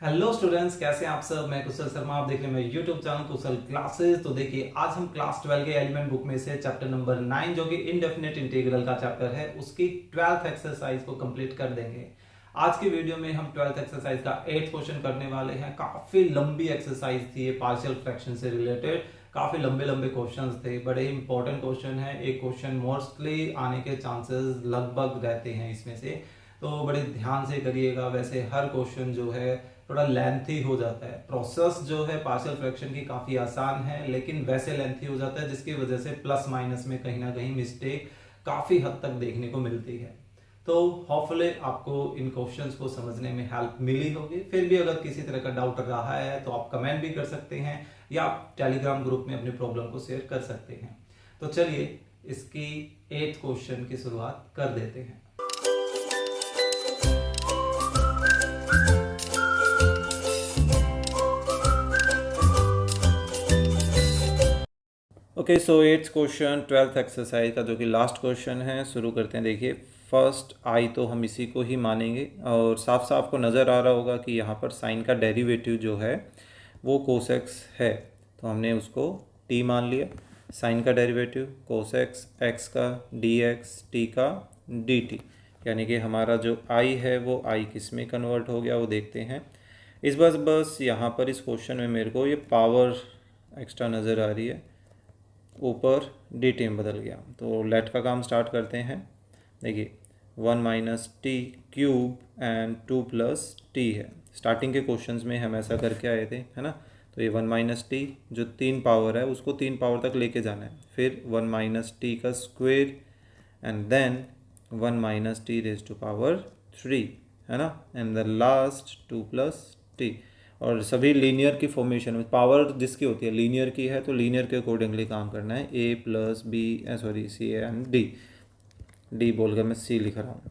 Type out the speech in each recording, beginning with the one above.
Hello students, कैसे हैं आप सब। मैं कुशल शर्मा, आप देख रहे हैं मेरे यूट्यूब चैनल कुशल क्लासेस। तो देखिए, आज हम क्लास 12 के एलिमेंट बुक में से चैप्टर नंबर 9 जो कि इनडेफिनेट इंटीग्रल का चैप्टर है, उसकी 12th एक्सरसाइज को कंप्लीट कर देंगे। आज की वीडियो में हम 12th एक्सरसाइज का 8th क्वेश्चन करने वाले हैं। काफी लंबी एक्सरसाइज थी ये, पार्शियल फ्रैक्शन से रिलेटेड काफी लंबे लंबे क्वेश्चंस थे, बड़े ही इंपॉर्टेंट क्वेश्चन है। एक क्वेश्चन मोस्टली आने के चांसेस लगभग रहते हैं इसमें से, तो बड़े ध्यान से करिएगा। वैसे हर क्वेश्चन जो है थोड़ा लेंथी हो जाता है। प्रोसेस जो है पार्शियल फ्रैक्शन की काफी आसान है, लेकिन वैसे लेंथी हो जाता है जिसकी वजह से प्लस माइनस में कहीं ना कहीं मिस्टेक काफी हद तक देखने को मिलती है। तो होपफुली आपको इन क्वेश्चंस को समझने में हेल्प मिली होगी। फिर भी अगर किसी तरह का डाउट रहा है तो आप कमेंट भी कर सकते हैं या आप टेलीग्राम ग्रुप में अपनी प्रॉब्लम को शेयर कर सकते हैं। तो चलिए इसकी 8th क्वेश्चन की शुरुआत कर देते हैं। ओके, सो 8th क्वेश्चन 12th एक्सरसाइज का जो कि लास्ट क्वेश्चन है, शुरू करते हैं। देखिए, फर्स्ट आई तो हम इसी को ही मानेंगे और साफ साफ को नज़र आ रहा होगा कि यहाँ पर साइन का डेरिवेटिव जो है वो कोसेक्स है, तो हमने उसको टी मान लिया। साइन का डेरिवेटिव कोसेक्स एक्स का डी एक्स, टी का डी टी, यानी कि हमारा जो आई है वो आई किस में कन्वर्ट हो गया वो देखते हैं। इस बस यहाँ पर इस क्वेश्चन में मेरे को ये पावर एक्स्ट्रा नज़र आ रही है, ऊपर डी टी में बदल गया। तो लेट का काम स्टार्ट करते हैं। देखिए, 1 minus T cube and 2 plus T है। स्टार्टिंग के क्वेश्चंस में हम ऐसा करके आए थे, है ना। तो ये 1 माइनस टी जो 3 पावर है उसको 3 पावर तक लेके जाना है। फिर 1 माइनस टी का square and then 1 minus t raise to power 3, है ना। And the last 2 plus t. और सभी लीनियर की फॉर्मेशन में पावर जिसकी होती है लीनियर की है, तो लीनियर के अकॉर्डिंगली काम करना है। A plus B, sorry C and D, D बोलकर मैं सी लिख रहा हूँ।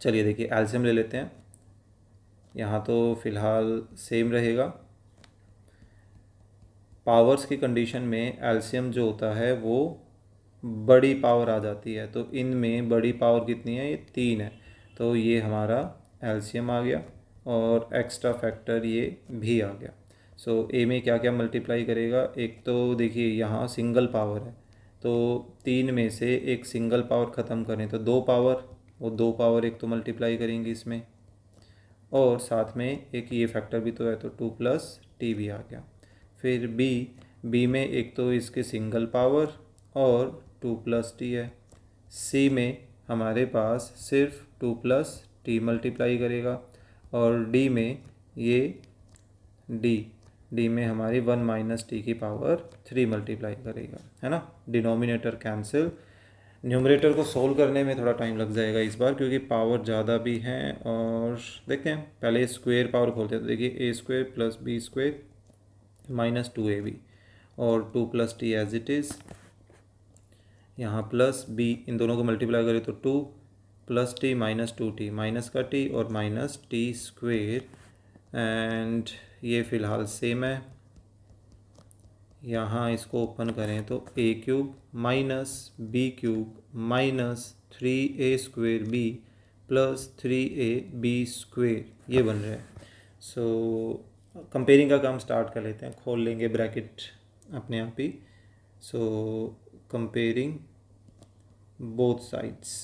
चलिए देखिए, एल्शियम ले लेते हैं। यहाँ तो फिलहाल सेम रहेगा। पावर्स की कंडीशन में एल्शियम जो होता है वो बड़ी पावर आ जाती है, तो इनमें बड़ी पावर कितनी है, ये 3 है। तो ये हमारा एल्शियम आ गया और एक्स्ट्रा फैक्टर ये भी आ गया। सो ए में क्या क्या मल्टीप्लाई करेगा, एक तो देखिए यहाँ सिंगल पावर है, तो 3 में से एक सिंगल पावर ख़त्म करें तो 2 पावर, वो 2 पावर एक तो मल्टीप्लाई करेंगे इसमें, और साथ में एक ये फैक्टर भी तो है, तो 2 प्लस टी भी आ गया। फिर बी में एक तो इसके सिंगल पावर और 2 प्लस टी है। सी में हमारे पास सिर्फ 2 प्लस टी मल्टीप्लाई करेगा, और डी में ये डी में हमारी 1 माइनस टी की पावर 3 मल्टीप्लाई करेगा, है ना। Denominator cancel. न्यूमरेटर को सोल्व करने में थोड़ा टाइम लग जाएगा इस बार, क्योंकि पावर ज़्यादा भी हैं। और देखते हैं, पहले स्क्वायर पावर खोलते हैं। तो देखिए, A square plus B square minus 2ab, और 2 plus T as it is. यहाँ प्लस बी, इन दोनों को मल्टीप्लाई करें तो 2 plus T minus 2t, minus का टी और माइनस टी स्क्वेयर, एंड ये फ़िलहाल सेम है। यहाँ इसको ओपन करें तो A cube minus B cube minus 3a square B plus 3ab square, ये बन रहा है। सो कंपेयरिंग का काम स्टार्ट कर लेते हैं। खोल लेंगे ब्रैकेट अपने आप ही। So comparing both sides.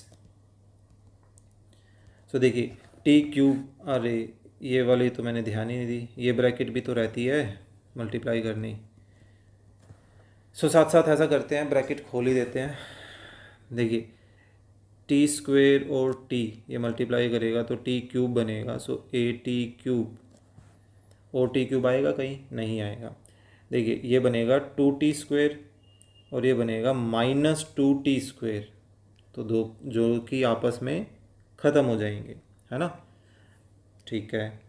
So देखिए, टी क्यूब, अरे ये वाली तो मैंने ध्यान ही नहीं दी, ये ब्रैकेट भी तो रहती है मल्टीप्लाई करनी। सो साथ साथ ऐसा करते हैं, ब्रैकेट खोल ही देते हैं। देखिए, टी स्क्वेयर और टी ये मल्टीप्लाई करेगा तो टी क्यूब बनेगा। सो ए टी क्यूब, और टी क्यूब आएगा कहीं, नहीं आएगा। देखिए, ये बनेगा 2t स्क्वेयर और ये बनेगा माइनस 2t स्क्वेयर, तो दो जो कि आपस में ख़त्म हो जाएंगे, है ना। ठीक है,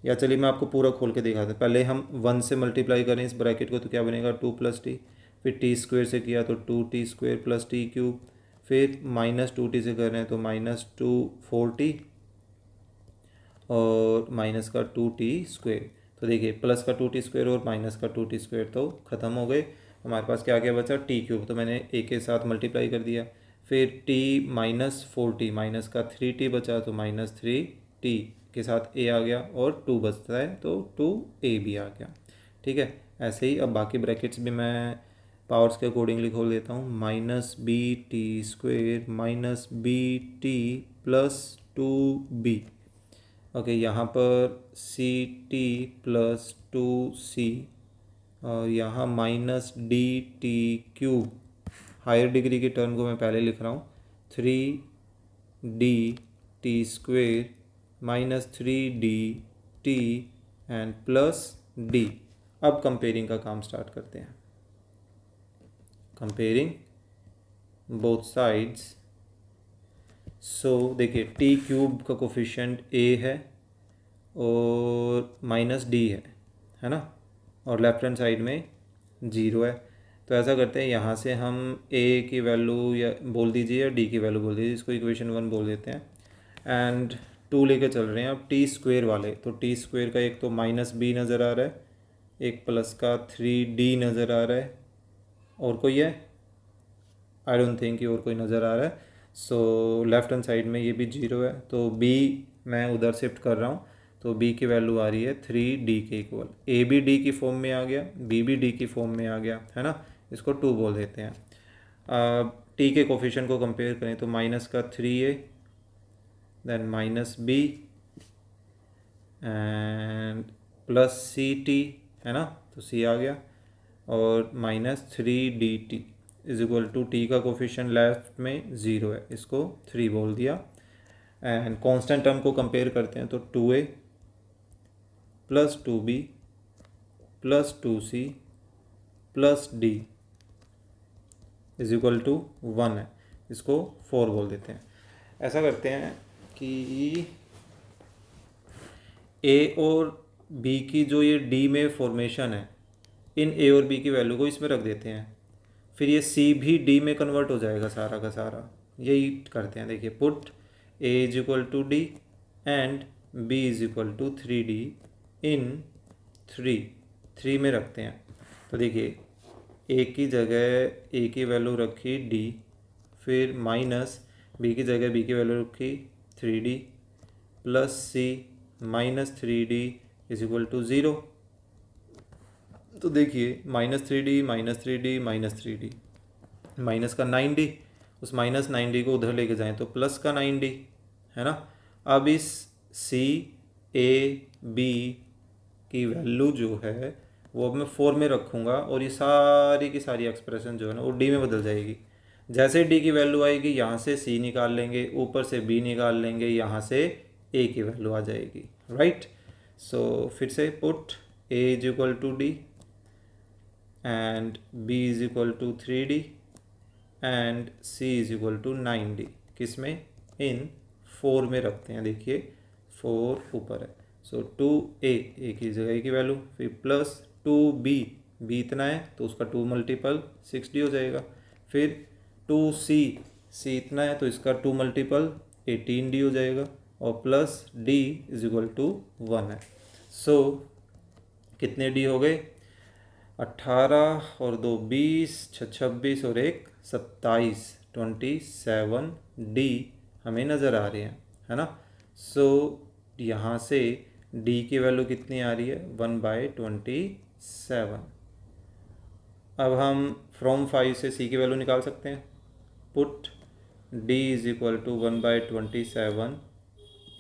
या चलिए मैं आपको पूरा खोल के दिखाता हूँ। पहले हम 1 से मल्टीप्लाई करें इस ब्रैकेट को, तो क्या बनेगा 2 प्लस टी। फिर टी स्क्वेयर से किया तो 2t square plus T cube. फिर माइनस 2t से कर रहे हैं तो माइनस 4t और माइनस का 2t स्क्वेयर। तो देखिए, प्लस का 2t स्क्वेयर और माइनस का 2t स्क्वेयर तो ख़त्म हो गए। हमारे पास क्या क्या बचा, टी क्यूब, तो मैंने ए के साथ मल्टीप्लाई कर दिया। फिर टी माइनस 4t, माइनस का 3t बचा तो माइनस 3t, के साथ ए आ गया और 2 बचता है तो 2a भी आ गया। ठीक है, ऐसे ही अब बाकी ब्रैकेट्स भी मैं पावर्स के अकॉर्डिंगली खोल देता हूँ। -bt² minus bt+2b। ओके, यहाँ पर ct+2c और यहाँ -dt³। हायर डिग्री की टर्म को मैं पहले लिख रहा हूँ, 3dt² minus 3dt and plus d। अब कंपेयरिंग का काम स्टार्ट करते हैं। Comparing both sides. सो देखिए t³ का कोफिशिएंट a है और -d है ना, और लेफ्ट हैंड साइड में 0 है। तो ऐसा करते हैं, यहाँ से हम a की वैल्यू या बोल दीजिए या d की वैल्यू बोल दीजिए, इसको इक्वेशन 1 बोल देते हैं। एंड 2 लेके चल रहे हैं अब t² वाले। तो t² का एक तो -b नज़र आ रहा है, एक प्लस का 3d नज़र आ रहा है, और कोई है? आई डोंट थिंक कि और कोई नज़र आ रहा है। सो लेफ्ट हैंड साइड में ये भी 0 है, तो b मैं उधर शिफ्ट कर रहा हूँ, तो b की वैल्यू आ रही है 3d के इक्वल। a भी d की फॉर्म में आ गया, b भी d की फॉर्म में आ गया, है ना। इसको 2 बोल देते हैं। अब t के कोफिशिएंट को कंपेयर करें तो माइनस का 3a then -b and plus ct, है ना, तो c आ गया, और -3dt is equal to t का कोफिशिएंट लेफ्ट में 0 है, इसको 3 बोल दिया। एंड कांस्टेंट टर्म को कंपेयर करते हैं तो 2a plus 2b plus 2c plus d is equal to 1 है, इसको 4 बोल देते हैं। ऐसा करते हैं कि a और b की जो ये d में फॉर्मेशन है, इन a और b की वैल्यू को इसमें रख देते हैं, फिर ये c भी d में कन्वर्ट हो जाएगा सारा का सारा। यही करते हैं, देखिए put a is equal to d and b is equal to 3d इन 3 में रखते हैं। तो देखिए a की जगह a की वैल्यू रखी d, फिर माइनस b की जगह b की वैल्यू रखी 3d plus c minus 3d is equal to 0। तो देखिए -3d -3d माइनस का 9d, उस -9d को उधर लेके जाएं तो प्लस का 9d, है ना। अब इस c a b की वैल्यू जो है वो अब मैं 4 में रखूँगा, और ये सारी की सारी एक्सप्रेशन जो है ना वो d में बदल जाएगी। जैसे d की वैल्यू आएगी यहाँ से c निकाल लेंगे, ऊपर से b निकाल लेंगे, यहाँ से a की वैल्यू आ जाएगी, राइट। सो फिर से put a is equal to d and b is equal to 3d and c is equal to 9d, किस में? इन 4 में रखते हैं। देखिए 4 ऊपर है, सो 2a की जगह a की वैल्यू, फिर प्लस 2b, b इतना है तो उसका 2 मल्टीपल 6d हो जाएगा, फिर 2c इतना है तो इसका 2 मल्टीपल 18d हो जाएगा, और plus d is equal to 1 है। सो कितने d हो गए? 18 और 2 20, 26 और 1 27, 27d हमें नज़र आ रहे हैं, है ना। सो यहाँ से d की वैल्यू कितनी आ रही है? 1/27। अब हम फ्रॉम 5 से c की वैल्यू निकाल सकते हैं। Put d is equal to 1/27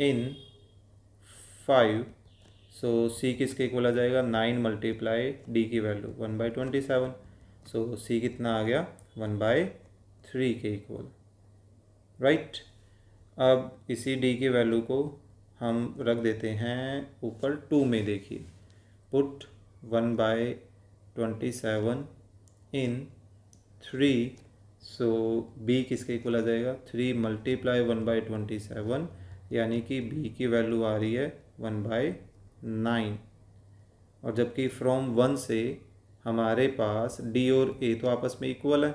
in 5। So c किसके इक्वल आ जाएगा? 9 मल्टीप्लाई d की वैल्यू 1/27। सो c कितना आ गया? 1/3 के इक्वल, राइट। अब इसी d की वैल्यू को हम रख देते हैं ऊपर 2 में। देखिए पुट 1/27 इन 3। सो b किसके इक्वल आ जाएगा? 3 मल्टीप्लाई 1/27, यानी कि b की वैल्यू आ रही है 1/9। और जबकि फ्रॉम 1 से हमारे पास d और a तो आपस में इक्वल है,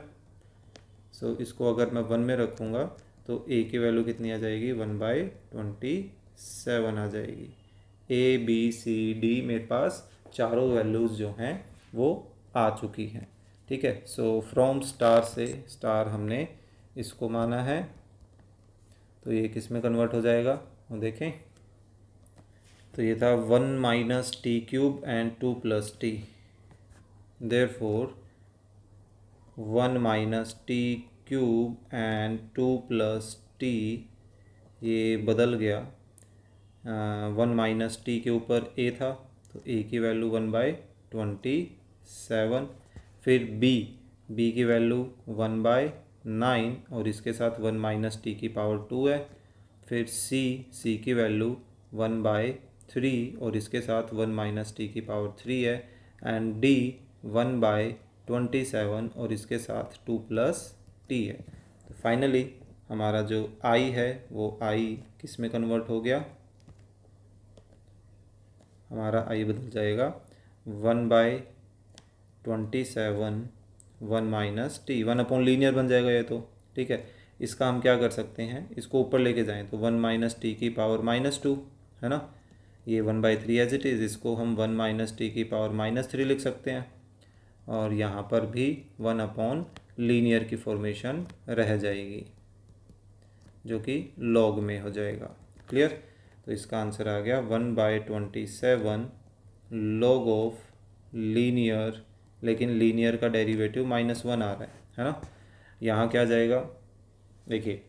सो इसको अगर मैं 1 में रखूँगा तो a की वैल्यू कितनी आ जाएगी? 1/27 आ जाएगी। a b c d मेरे पास चारों वैल्यूज़ जो हैं वो आ चुकी हैं, ठीक है। सो फ्रॉम स्टार से स्टार हमने इसको माना है, तो ये किस में कन्वर्ट हो जाएगा वो देखें। तो ये था 1 minus T cube and 2 plus T, therefore 1 minus T cube and 2 plus T ये बदल गया, 1 माइनस टी के ऊपर ए था तो ए की वैल्यू 1/27, फिर बी की वैल्यू 1/9 और इसके साथ 1 माइनस टी की पावर 2 है, फिर सी की वैल्यू 1/3 और इसके साथ 1 माइनस टी की पावर 3 है, एंड डी 1/27 और इसके साथ 2 प्लस टी है। तो फाइनली हमारा जो आई है वो आई किस में कन्वर्ट हो गया, हमारा आई बदल जाएगा 1/27 1 माइनस टी, 1/लीनियर बन जाएगा ये तो, ठीक है। इसका हम क्या कर सकते हैं, इसको ऊपर लेके जाएं तो 1 माइनस टी की पावर -2 है ना, ये 1/3 एज इट इज़, इसको हम 1 माइनस टी की पावर -3 लिख सकते हैं, और यहाँ पर भी 1/लीनियर की फॉर्मेशन रह जाएगी जो कि लॉग में हो जाएगा। क्लियर। तो इसका आंसर आ गया 1/27 लॉग ऑफ लीनियर, लेकिन लीनियर का डेरिवेटिव -1 आ रहा है ना। यहाँ क्या जाएगा, देखिए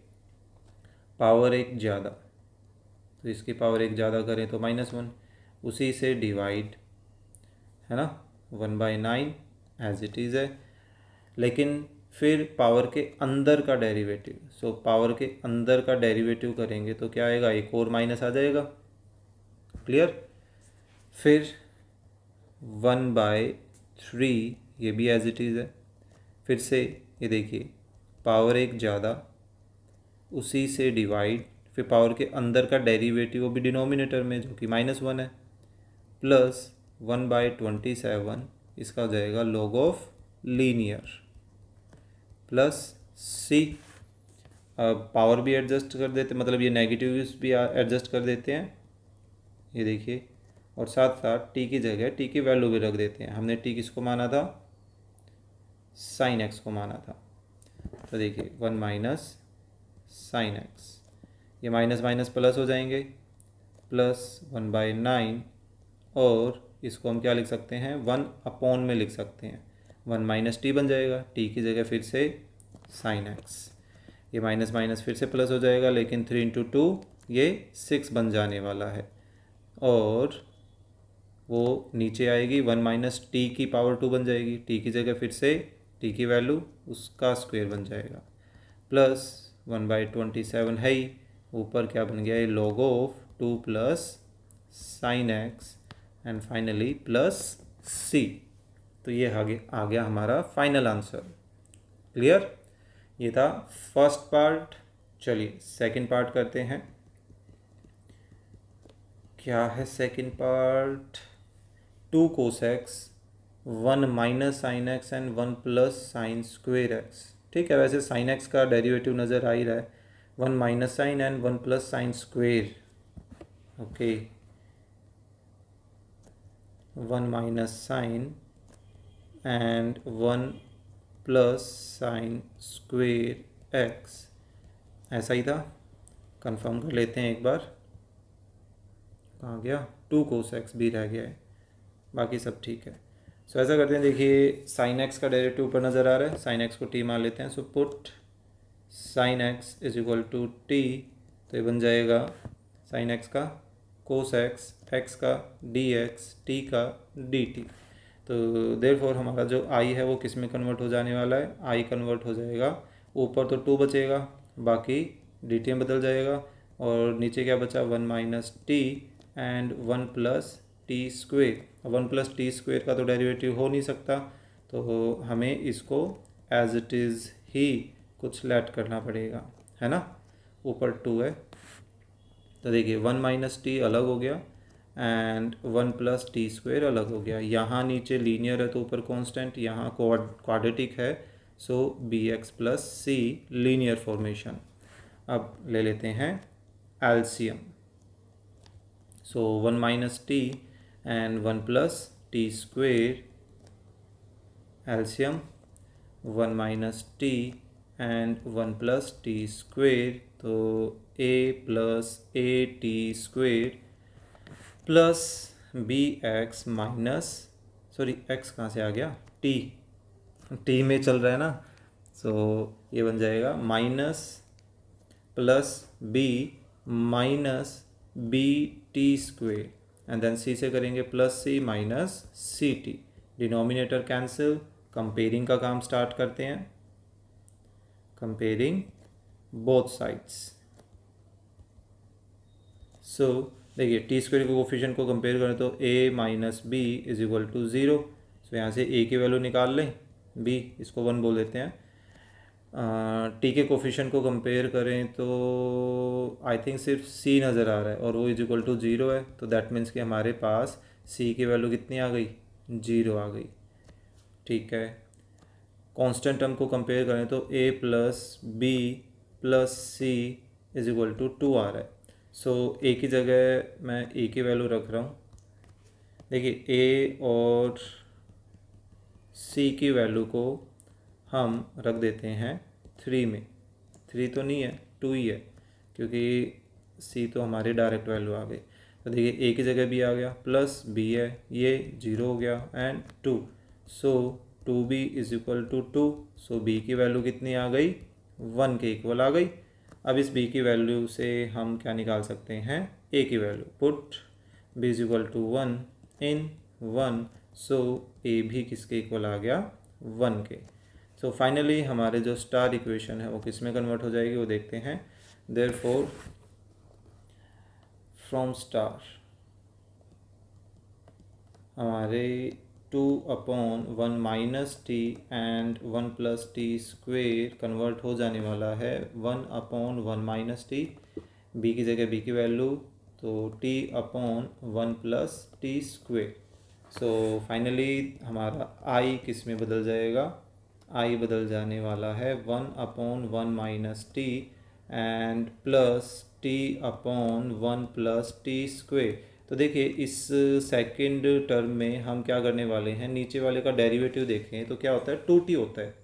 पावर एक ज़्यादा, तो इसकी पावर एक ज़्यादा करें तो -1, उसी से डिवाइड है ना 1/9 एज इट इज़ है, लेकिन फिर पावर के अंदर का डेरिवेटिव, सो पावर के अंदर का डेरिवेटिव करेंगे तो क्या आएगा, एक और माइनस आ जाएगा। क्लियर। फिर 1/3 ये भी एज इट इज़ है, फिर से ये देखिए पावर एक ज़्यादा, उसी से डिवाइड, फिर पावर के अंदर का डेरिवेटिव वो भी डिनोमिनेटर में जो कि -1 है, प्लस 1/27 इसका हो जाएगा लॉग ऑफ लीनियर, प्लस सी। अब पावर भी एडजस्ट कर देते, मतलब ये नेगेटिव भी एडजस्ट कर देते हैं, ये देखिए, और साथ साथ टी की जगह टी की वैल्यू भी रख देते हैं। हमने टी किसको माना था, साइन एक्स को माना था, तो देखिए 1 माइनस साइन एक्स, ये माइनस माइनस प्लस हो जाएंगे, प्लस 1/9, और इसको हम क्या लिख सकते हैं, 1 में लिख सकते हैं, 1 माइनस टी बन जाएगा, टी की जगह फिर से साइन एक्स, ये माइनस माइनस फिर से प्लस हो जाएगा, लेकिन 3 × 2 ये 6 बन जाने वाला है, और वो नीचे आएगी 1 माइनस टी की पावर 2 बन जाएगी, टी की जगह फिर से टी की वैल्यू उसका स्क्वायर बन जाएगा, प्लस 1/27 है ही, ऊपर क्या बन गया, ये log of 2 plus sine X, and finally plus C. तो ये आ गया हमारा फाइनल आंसर। क्लियर। ये था फर्स्ट पार्ट। चलिए सेकंड पार्ट करते हैं। क्या है second part, 2 कोसेक्स 1 minus sine X and 1 plus sine square x. ठीक है, वैसे साइन एक्स का डेरिवेटिव नज़र आ ही रहा है, 1 minus sine and 1 plus sine square, okay, 1 minus sine and 1 plus sine square x, ऐसा ही था, कंफर्म कर लेते हैं एक बार। कहाँ गया, 2 कोस एक्स भी रह गया है, बाकी सब ठीक है। सो ऐसा करते हैं, देखिए साइन एक्स का डेरिवेटिव ऊपर नज़र आ रहा है, साइन एक्स को टी मान लेते हैं, so put sine x is equal to t, तो ये बन जाएगा साइन एक्स का कोस एक्स, एक्स का डी एक्स, टी का डी टी। तो देयरफॉर हमारा जो आई है वो किस में कन्वर्ट हो जाने वाला है, आई कन्वर्ट हो जाएगा, ऊपर तो 2 बचेगा, बाकी डी टी में बदल जाएगा, और नीचे क्या बचा, 1 minus T and 1 plus T square. 1 plus T square का तो डेरिवेटिव हो नहीं सकता, तो हमें इसको एज इट इज़ ही कुछ लेट करना पड़ेगा, है ना। ऊपर 2 है, तो देखिए 1 माइनस टी अलग हो गया एंड 1 प्लस टी स्क्वेयर अलग हो गया। यहाँ नीचे लीनियर है तो ऊपर कांस्टेंट, यहाँ क्वाड्रेटिक है, so B X plus C linear formation. अब ले लेते हैं LCM, so 1 minus T and 1 plus T square, LCM 1 minus T and 1 plus T square, तो A plus A T square plus B X minus, sorry X कहाँ से आ गया, T में चल रहा है ना, सो ये बन जाएगा minus plus B minus B T square, and then C से करेंगे plus C minus C T, denominator cancel, comparing का काम स्टार्ट करते हैं, कंपेयरिंग बोथ साइड्स। सो देखिए टी स्क्वेयर के कोफिशिएंट को कंपेयर करें तो a minus B is equal to zero, so यहाँ से a की वैल्यू निकाल लें, b इसको 1 बोल देते हैं। टी के कोफिशिएंट को कंपेयर करें तो आई थिंक सिर्फ c नज़र आ रहा है और वो इज इक्वल टू ज़ीरो है, तो दैट मीन्स कि हमारे पास c की वैल्यू कितनी आ गई, 0 आ गई। ठीक है, कांस्टेंट टर्म को कंपेयर करें तो a plus b plus c is equal to 2 आ रहा है। सो a की जगह मैं a की वैल्यू रख रहा हूँ। देखिए a और c की वैल्यू को हम रख देते हैं 3 में, 3 तो नहीं है 2 ही है, क्योंकि c तो हमारे डायरेक्ट वैल्यू आ गई। तो देखिए a की जगह b आ गया, प्लस b है, ये 0 हो गया and 2, so 2b is equal to 2, so b की वैल्यू कितनी आ गई, 1 के इक्वल आ गई। अब इस b की वैल्यू से हम क्या निकाल सकते हैं, a की value, put b is equal to 1 in 1, so a भी किसके इक्वल आ गया, 1 के। सो फाइनली हमारे जो स्टार इक्वेशन है वो किस में कन्वर्ट हो जाएगी वो देखते हैं। देयरफॉर फ्रॉम स्टार हमारे 2/1 minus T and 1 plus T square convert हो जाने वाला है 1/1 माइनस टी, बी की जगह बी की वैल्यू तो t/1 plus T square. So finally हमारा i किस में बदल जाएगा, i बदल जाने वाला है 1/1 minus T and plus t/1 plus T square. तो देखिए इस सेकंड टर्म में हम क्या करने वाले हैं, नीचे वाले का डेरिवेटिव देखें तो क्या होता है, 2t होता है,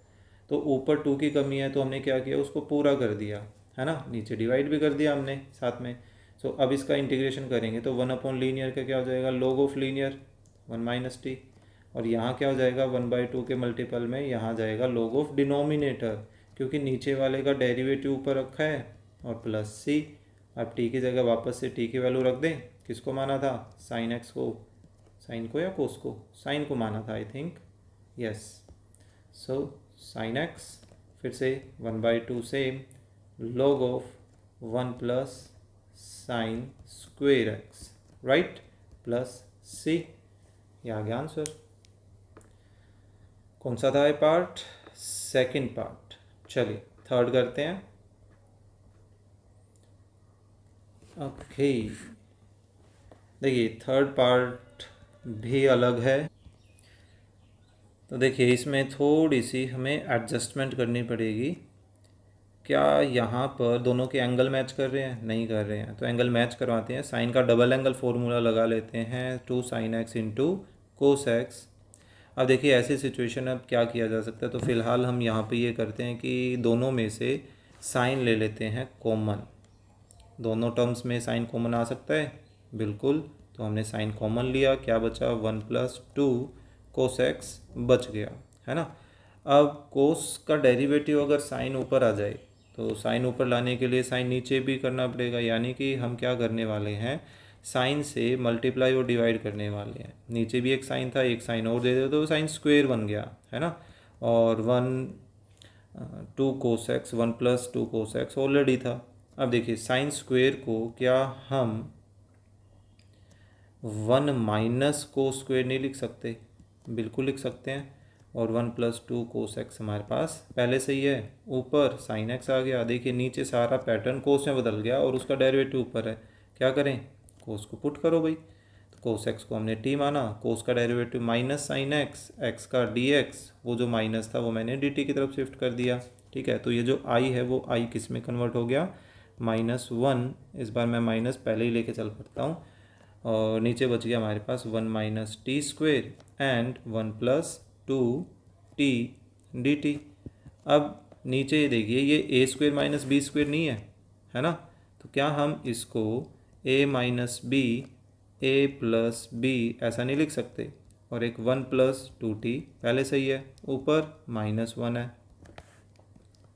तो ऊपर 2 की कमी है तो हमने क्या किया, उसको पूरा कर दिया है ना, नीचे डिवाइड भी कर दिया हमने साथ में। सो अब इसका इंटीग्रेशन करेंगे तो 1/लीनियर का क्या हो जाएगा, log of linear 1 minus T, और यहाँ क्या हो जाएगा 1/2 के मल्टीपल में यहाँ जाएगा log ऑफ डिनोमिनेटर, क्योंकि नीचे वाले का डेरिवेटिव ऊपर रखा है, और प्लस सी। अब टी की जगह वापस से टी की वैल्यू रख दें, किसको माना था, साइन एक्स को, साइन को या कोस को, साइन को माना था I think, yes. So sine X, फिर से 1/2 से log of 1 plus sine square X, right, plus C, ये आ गया आंसर। कौन सा था ये पार्ट, सेकंड पार्ट। चलिए थर्ड करते हैं। ओके देखिए थर्ड पार्ट भी अलग है, तो देखिए इसमें थोड़ी सी हमें एडजस्टमेंट करनी पड़ेगी। क्या यहाँ पर दोनों के एंगल मैच कर रहे हैं, नहीं कर रहे हैं, तो एंगल मैच करवाते हैं, साइन का डबल एंगल फॉर्मूला लगा लेते हैं, 2 sin x into cos x. अब देखिए ऐसी सिचुएशन अब क्या किया जा सकता है, तो फिलहाल हम यहाँ पे ये करते हैं कि दोनों में से साइन ले लेते हैं कॉमन, दोनों टर्म्स में साइन कॉमन आ सकता है बिल्कुल, तो हमने साइन कॉमन लिया, क्या बचा 1 प्लस 2 कोस एक्स बच गया, है ना। अब कोस का डेरिवेटिव अगर साइन ऊपर आ जाए तो साइन ऊपर लाने के लिए साइन नीचे भी करना पड़ेगा, यानी कि हम क्या करने वाले हैं, साइन से मल्टीप्लाई और डिवाइड करने वाले हैं। नीचे भी एक साइन था, एक साइन और दे दे तो साइन स्क्वेयर बन गया, है ना। और 2 cos x, 1 plus 2 cos x already था। अब देखिए साइन स्क्वेयर को क्या हम 1 माइनस कोस स्क्वेयर नहीं लिख सकते, बिल्कुल लिख सकते हैं, और 1 प्लस 2 कोस एक्स हमारे पास पहले से ही है, ऊपर साइन एक्स आ गया। देखिए नीचे सारा पैटर्न कोस में बदल गया और उसका डेरिवेटिव ऊपर है, क्या करें, कोस को पुट करो भाई, तो कोस एक्स को हमने टी माना, कोस का derivative minus sine X, x का डी एक्स, वो जो माइनस था वो मैंने डी टी की तरफ शिफ्ट कर दिया, ठीक है। तो ये जो आई है वो आई किस में कन्वर्ट हो गया, -1, इस बार मैं माइनस पहले ही लेके चल पड़ता हूँ, और नीचे बच गया हमारे पास 1 minus T square and 1 plus 2 T D T. अब नीचे ये देखिए ये ए स्क्वेयर माइनस बी स्क्वेयर नहीं है, है ना, तो क्या हम इसको ए minus B A plus B ऐसा नहीं लिख सकते, और एक 1 प्लस 2t पहले सही है, ऊपर -1 है।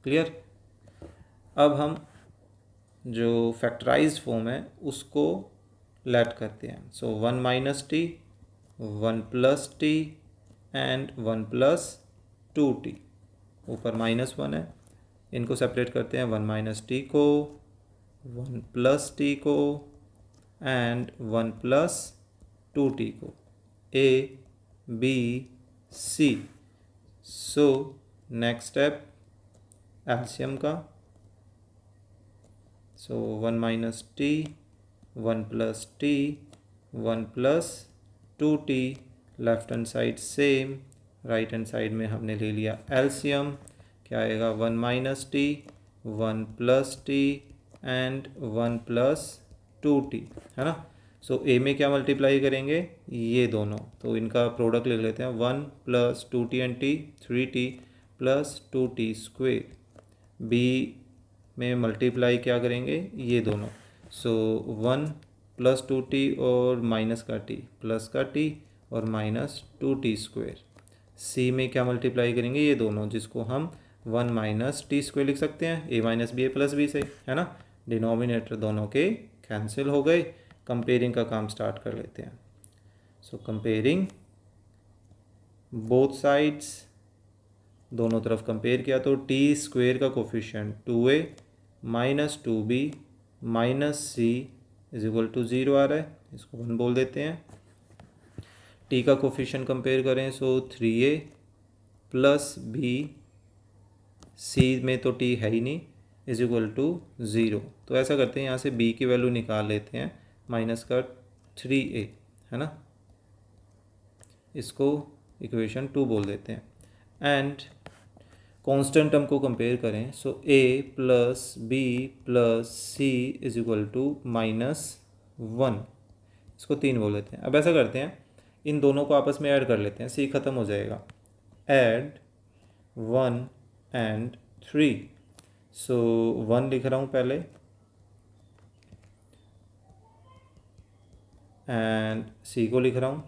क्लियर। अब हम जो फैक्टराइज फॉर्म है उसको लेट करते हैं। सो 1 minus t, 1 plus t and 1 plus 2t, ऊपर -1 है। इनको सेपरेट करते हैं, 1 माइनस टी को, 1 प्लस टी को एंड 1 प्लस 2t को, a b c. So next step LCM का। So 1 minus t, 1 plus t, 1 plus 2t, left hand side same, right hand side में हमने ले लिया एलसीएम। क्या आएगा, 1 minus t, 1 plus t and 1 plus 2t, है ना। सो ए में क्या मल्टीप्लाई करेंगे, ये दोनों, तो इनका प्रोडक्ट लिख लेते हैं। 1 plus 2t and t, 3t plus 2t square. B में मल्टीप्लाई क्या करेंगे, ये दोनों। सो 1 प्लस 2t और माइनस का t, प्लस का t और माइनस 2t स्क्वेयर। सी में क्या मल्टीप्लाई करेंगे, ये दोनों, जिसको हम 1 माइनस टी स्क्वेयर लिख सकते हैं, ए minus B A plus B से, है ना। डिनोमिनेटर दोनों के कैंसिल हो गए। कंपेयरिंग का काम स्टार्ट कर लेते हैं। सो कंपेयरिंग बोथ साइड्स, दोनों तरफ कंपेयर किया तो टी स्क्वेयर का coefficient 2a minus 2b minus c is equal to 0 आ रहा है, इसको 1 बोल देते हैं। टी का कोफिशिएंट कंपेयर करें, सो 3a प्लस बी, सी में तो टी है ही नहीं, इज इक्वल टू 0। तो ऐसा करते हैं, यहाँ से b की वैल्यू निकाल लेते हैं, माइनस का 3a, है ना, इसको इक्वेशन 2 बोल देते हैं। एंड कांस्टेंट टर्म को कंपेयर करें, so a plus b plus c is equal to -1, इसको 3 बोल देते हैं। अब ऐसा करते हैं, इन दोनों को आपस में ऐड कर लेते हैं, सी ख़त्म हो जाएगा। ऐड 1 एंड 3, सो 1 लिख रहा हूँ पहले एंड सी को लिख रहा हूँ।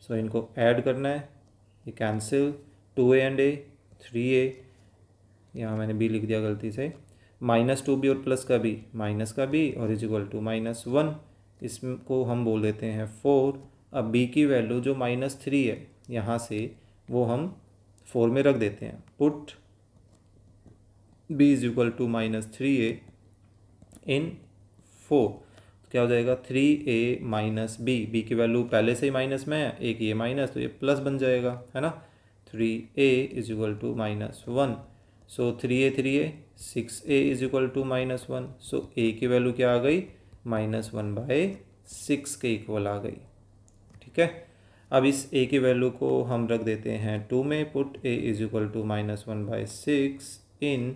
सो इनको ऐड करना है, ये cancel, 2a and a, 3a, यहाँ मैंने b लिख दिया गलती से, माइनस 2b और प्लस का b, माइनस का b और इज इक्वल टू -1, इसको हम बोल देते हैं 4। अब b की वैल्यू जो -3 है, यहाँ से वो हम 4 में रख देते हैं। Put b is equal to -3a in 4, क्या हो जाएगा, 3a माइनस बी, बी की वैल्यू पहले से ही माइनस में है, एक ये माइनस तो ये प्लस बन जाएगा, है ना। 3a is equal to -1, so 3a 6a is equal to -1, so a की वैल्यू क्या आ गई, -1/6 के इक्वल आ गई। ठीक है। अब इस a की वैल्यू को हम रख देते हैं 2 में। Put a is equal to -1/6 in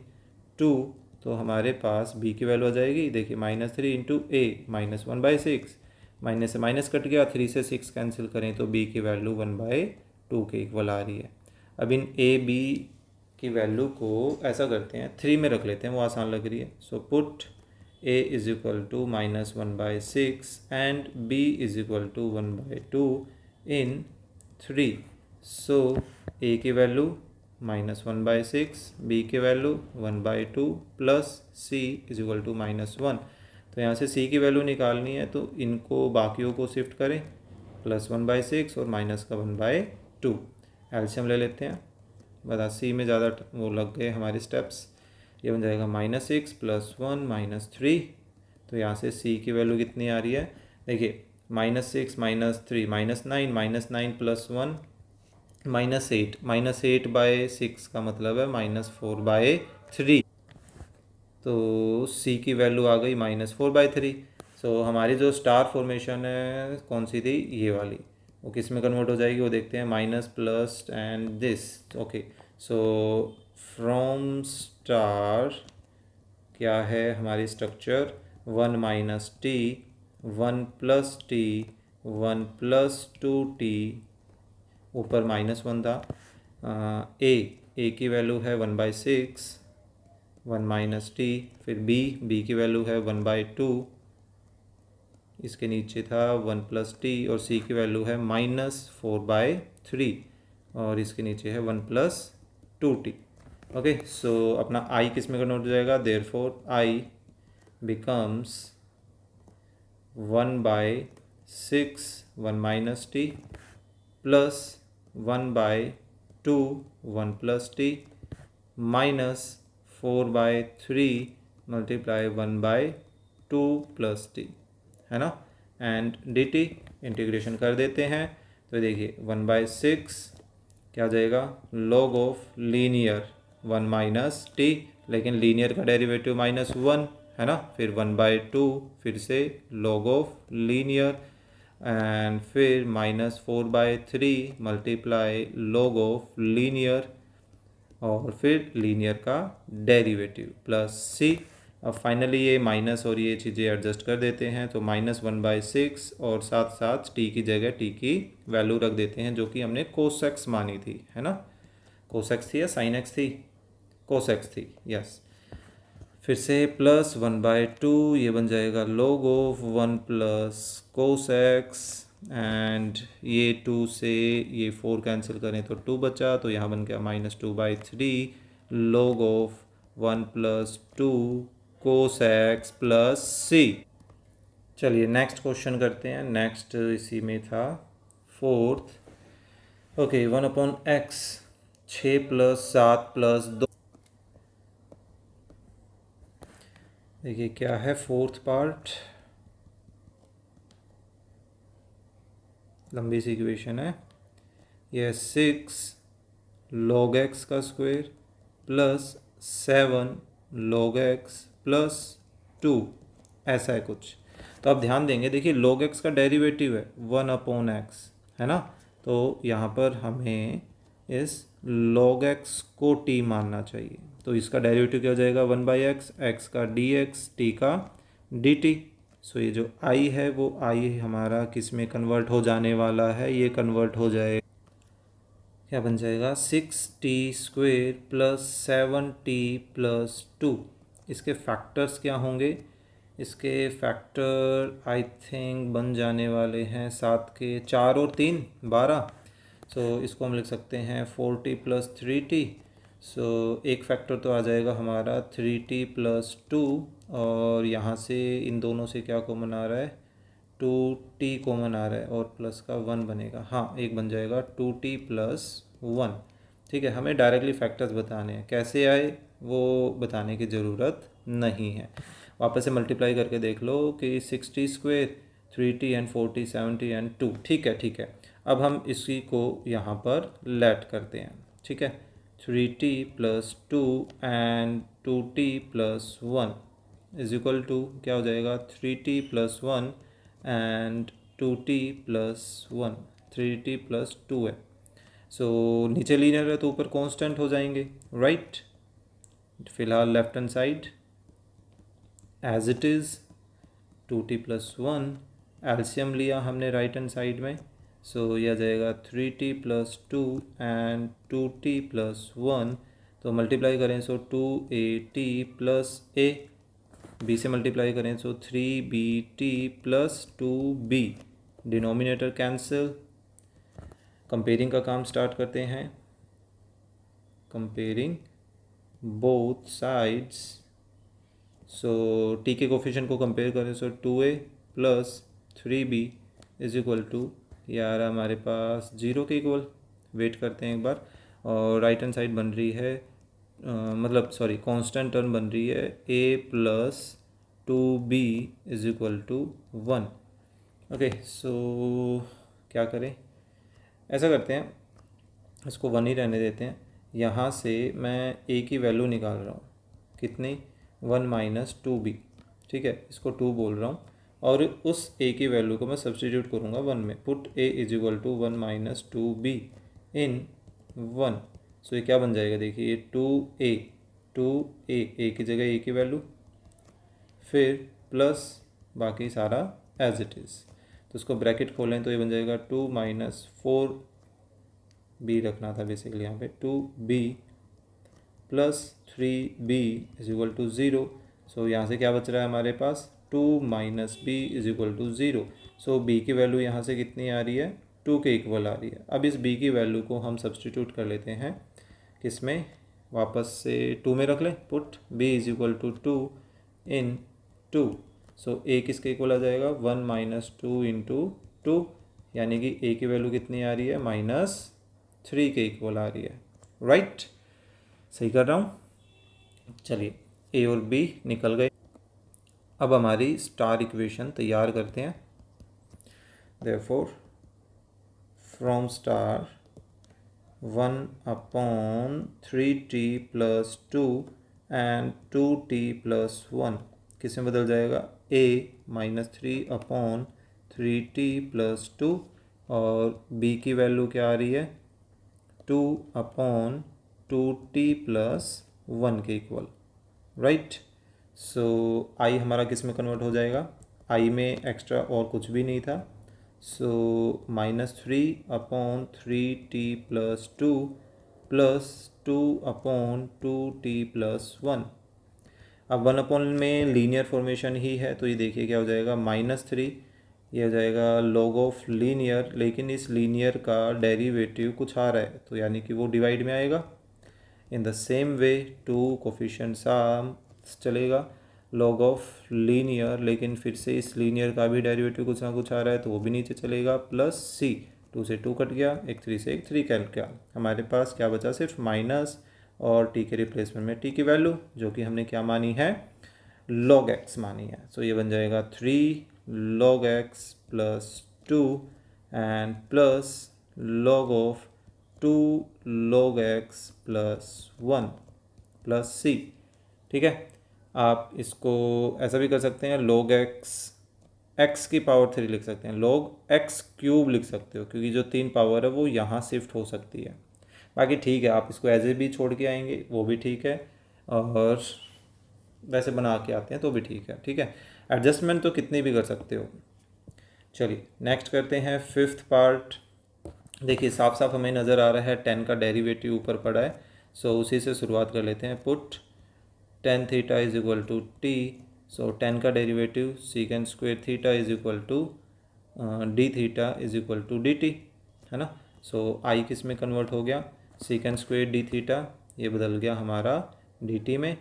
2, तो हमारे पास b की वैल्यू आ जाएगी, देखिए -3 इंटू a, -1/6, माइनस से माइनस कट गया, 3 से 6 कैंसिल करें तो b की वैल्यू 1/2 के इक्वल आ रही है। अब इन a b की वैल्यू को ऐसा करते हैं, 3 में रख लेते हैं, वो आसान लग रही है। So put a is equal to -1/6 and b is equal to 1/2 in 3, so a की वैल्यू -1/6, b की वैल्यू 1/2 plus c is equal to -1। तो यहाँ से c की वैल्यू निकालनी है, तो इनको बाकियों को शिफ्ट करें, +1/6 और माइनस का 1/2, एलसीएम ले लेते हैं। बता c में ज़्यादा वो लग गए हमारे स्टेप्स, ये बन जाएगा -6 + 1 -3। तो यहाँ से c की वैल्यू कितनी आ रही है, देखिए -6 -3 -9 + 1 -8, -8/6 का मतलब है -4/3, तो c की वैल्यू आ गई -4/3। सो हमारी जो स्टार फॉर्मेशन है कौन सी थी, ये वाली, वो किस में कन्वर्ट हो जाएगी वो देखते हैं, minus plus and this. Okay, so from star क्या है हमारी structure, 1 minus t, 1 plus t, 1 plus 2t, ऊपर -1 था। ए की वैल्यू है 1/6, 1 माइनस टी, फिर b की वैल्यू है 1/2, इसके नीचे था 1+t और c की वैल्यू है -4/3 और इसके नीचे है 1+2t। ओके, सो अपना i किस में कन्वर्ट हो जाएगा, therefore i becomes 1/6 1 - t plus 1/2 1+t minus 4/3 multiply 1/2 + t, है ना। एंड dt इंटीग्रेशन कर देते हैं तो देखिए 1/6 क्या हो जाएगा, log ऑफ लीनियर 1 - t, लेकिन लीनियर का डेरिवेटिव -1 है ना। फिर 1/2 फिर से log ऑफ लीनियर एंड फिर -4/3 मल्टीप्लाई log ऑफ लीनियर और फिर लीनियर का डेरिवेटिव प्लस c। अब फाइनली ये माइनस और ये चीज़ें एडजस्ट कर देते हैं तो -1/6 और साथ साथ t की जगह t की वैल्यू रख देते हैं जो कि हमने कोसेक्स मानी थी, है ना। कोसेक्स थी या साइन एक्स थी, कोसेक्स थी, यस। फिर से प्लस 1/2 ये बन जाएगा log of 1 plus cos x and ये 2 से ये 4 कैंसिल करें तो 2 बचा, तो यहाँ बन गया -2/3 log ऑफ 1 + 2 कोसेक्स प्लस c। चलिए नेक्स्ट क्वेश्चन करते हैं। नेक्स्ट इसी में था 4th। Okay, 1/x 6 + 7 + 2। देखिए क्या है 4th पार्ट, लंबी सी इक्वेशन है। यह 6 log x का square plus 7 log x plus 2, ऐसा है कुछ। तो आप ध्यान देंगे, देखिए log x का डेरिवेटिव है 1/x, है ना। तो यहाँ पर हमें इस log x को t मानना चाहिए। तो इसका डेरिवेटिव क्या हो जाएगा, 1/x, x का dx, t का dt। सो ये जो i है वो i हमारा किस में कन्वर्ट हो जाने वाला है, ये कन्वर्ट हो जाए, क्या बन जाएगा 6t² प्लस 7t प्लस 2। इसके फैक्टर्स क्या होंगे, इसके फैक्टर आई थिंक बन जाने वाले हैं 7 के 4 और 3 12। सो इसको हम लिख सकते हैं 4t प्लस 3t। सो एक फैक्टर तो आ जाएगा हमारा 3t प्लस 2 और यहाँ से इन दोनों से क्या कॉमन आ रहा है, 2t कॉमन आ रहा है और प्लस का 1 बनेगा। हाँ, एक बन जाएगा 2t प्लस 1। ठीक है, हमें डायरेक्टली फैक्टर्स बताने हैं, कैसे आए वो बताने की ज़रूरत नहीं है। वापस से मल्टीप्लाई करके देख लो कि 6t² 3t and 4t 7t and 2। ठीक है, ठीक है। अब हम इसी को यहाँ पर लेट करते हैं, ठीक है। 3t plus 2 and 2t plus 1 is equal to क्या हो जाएगा, 3t plus 1 and 2t plus 1, 3t plus 2 है। सो नीचे लीनियर है तो ऊपर कांस्टेंट हो जाएंगे, राइट। फिलहाल left hand side as it is 2t plus 1, LCM लिया हमने राइट हैंड साइड में। सो यह जाएगा 3t plus 2 and 2t plus 1। तो मल्टीप्लाई करें so 2at plus a, b से मल्टीप्लाई करें so 3bt plus 2b, denominator cancel. Comparing का काम स्टार्ट करते हैं, comparing both sides. So t के कोफिशिएंट को कंपेयर करें so 2a plus 3b is equal to, यार हमारे पास 0 के इक्वल। वेट करते हैं एक बार। और राइट हैंड साइड बन रही है मतलब सॉरी कांस्टेंट टर्म बन रही है a plus 2b is equal to 1। Okay, so क्या करें, ऐसा करते हैं, इसको 1 ही रहने देते हैं। यहाँ से मैं a की वैल्यू निकाल रहा हूँ, कितनी, 1 माइनस 2b, ठीक है, इसको 2 बोल रहा हूँ। और उस a की वैल्यू को मैं सब्सटीट्यूट करूँगा 1 में, put a is equal to 1 minus 2b in 1। So ये क्या बन जाएगा, देखिए 2a की जगह a की वैल्यू, फिर प्लस बाकी सारा एज इट इज़। तो उसको ब्रैकेट खोलें तो ये बन जाएगा 2 माइनस 4b रखना था बेसिकली यहाँ पे, 2b plus 3b is equal to 0। So यहाँ से क्या बच रहा है हमारे पास, 2 minus B is equal to 0। So b की वैल्यू यहाँ से कितनी आ रही है, 2 के इक्वल आ रही है। अब इस बी की वैल्यू को हम सब्सटीट्यूट कर लेते हैं किसमें, वापस से 2 में रख लें, put b is equal to 2 in 2। So a किसके इक्वल आ जाएगा, 1 माइनस 2 इंटू 2, यानी कि ए की वैल्यू कितनी आ रही है, -3 के इक्वल आ रही है। राइट, सही कर रहा हूँ। चलिए ए और बी निकल गए। अब हमारी स्टार इक्वेशन तैयार करते हैं। Therefore from star 1/3t + 2 and 2t + 1 किस में बदल जाएगा, a -3/3t + 2 और b की वैल्यू क्या आ रही है, 2/2t + 1 के इक्वल। राइट, सो i हमारा किस में कन्वर्ट हो जाएगा, i में एक्स्ट्रा और कुछ भी नहीं था। सो -3/3t + 2 + 2/2t + 1। अब 1 में लीनियर फॉर्मेशन ही है, तो ये देखिए क्या हो जाएगा, -3, ये हो जाएगा log ऑफ लीनियर, लेकिन इस लीनियर का डेरिवेटिव कुछ आ रहा है, तो यानी कि वो डिवाइड में आएगा। In the same way 2 coefficients चलेगा, log ऑफ लीनियर, लेकिन फिर से इस लीनियर का भी डेरिवेटिव कुछ ना कुछ आ रहा है, तो वो भी नीचे चलेगा, प्लस c, 2 से 2 कट गया, एक 3 से एक 3 कट गया, हमारे पास क्या बचा, सिर्फ माइनस और t के रिप्लेसमेंट में t की वैल्यू, जो कि हमने क्या मानी है, log x मानी है। सो ये बन जाएगा 3 log x + 2 and plus log of 2 log x + 1 plus c। ठीक है, आप इसको ऐसा भी कर सकते हैं, log x की पावर 3 लिख सकते हैं, log x³ लिख सकते हो, क्योंकि जो 3 पावर है वो यहाँ शिफ्ट हो सकती है। बाकी ठीक है, आप इसको एज ए भी छोड़ के आएंगे वो भी ठीक है, और वैसे बना के आते हैं तो भी ठीक है। ठीक है, एडजस्टमेंट तो कितनी भी कर सकते हो। चलिए नेक्स्ट करते हैं 5th पार्ट। देखिए साफ साफ हमें नज़र आ रहा है 10 का डेरिवेटिव ऊपर पड़ा है, सो उसी से शुरुआत कर लेते हैं। Put tan theta is equal to T, so 10 का derivative sec² theta is equal to D theta is equal to D T, है ना। सो आई किस में कन्वर्ट हो गया, sec² डी थीटा, ये बदल गया हमारा डी टी में,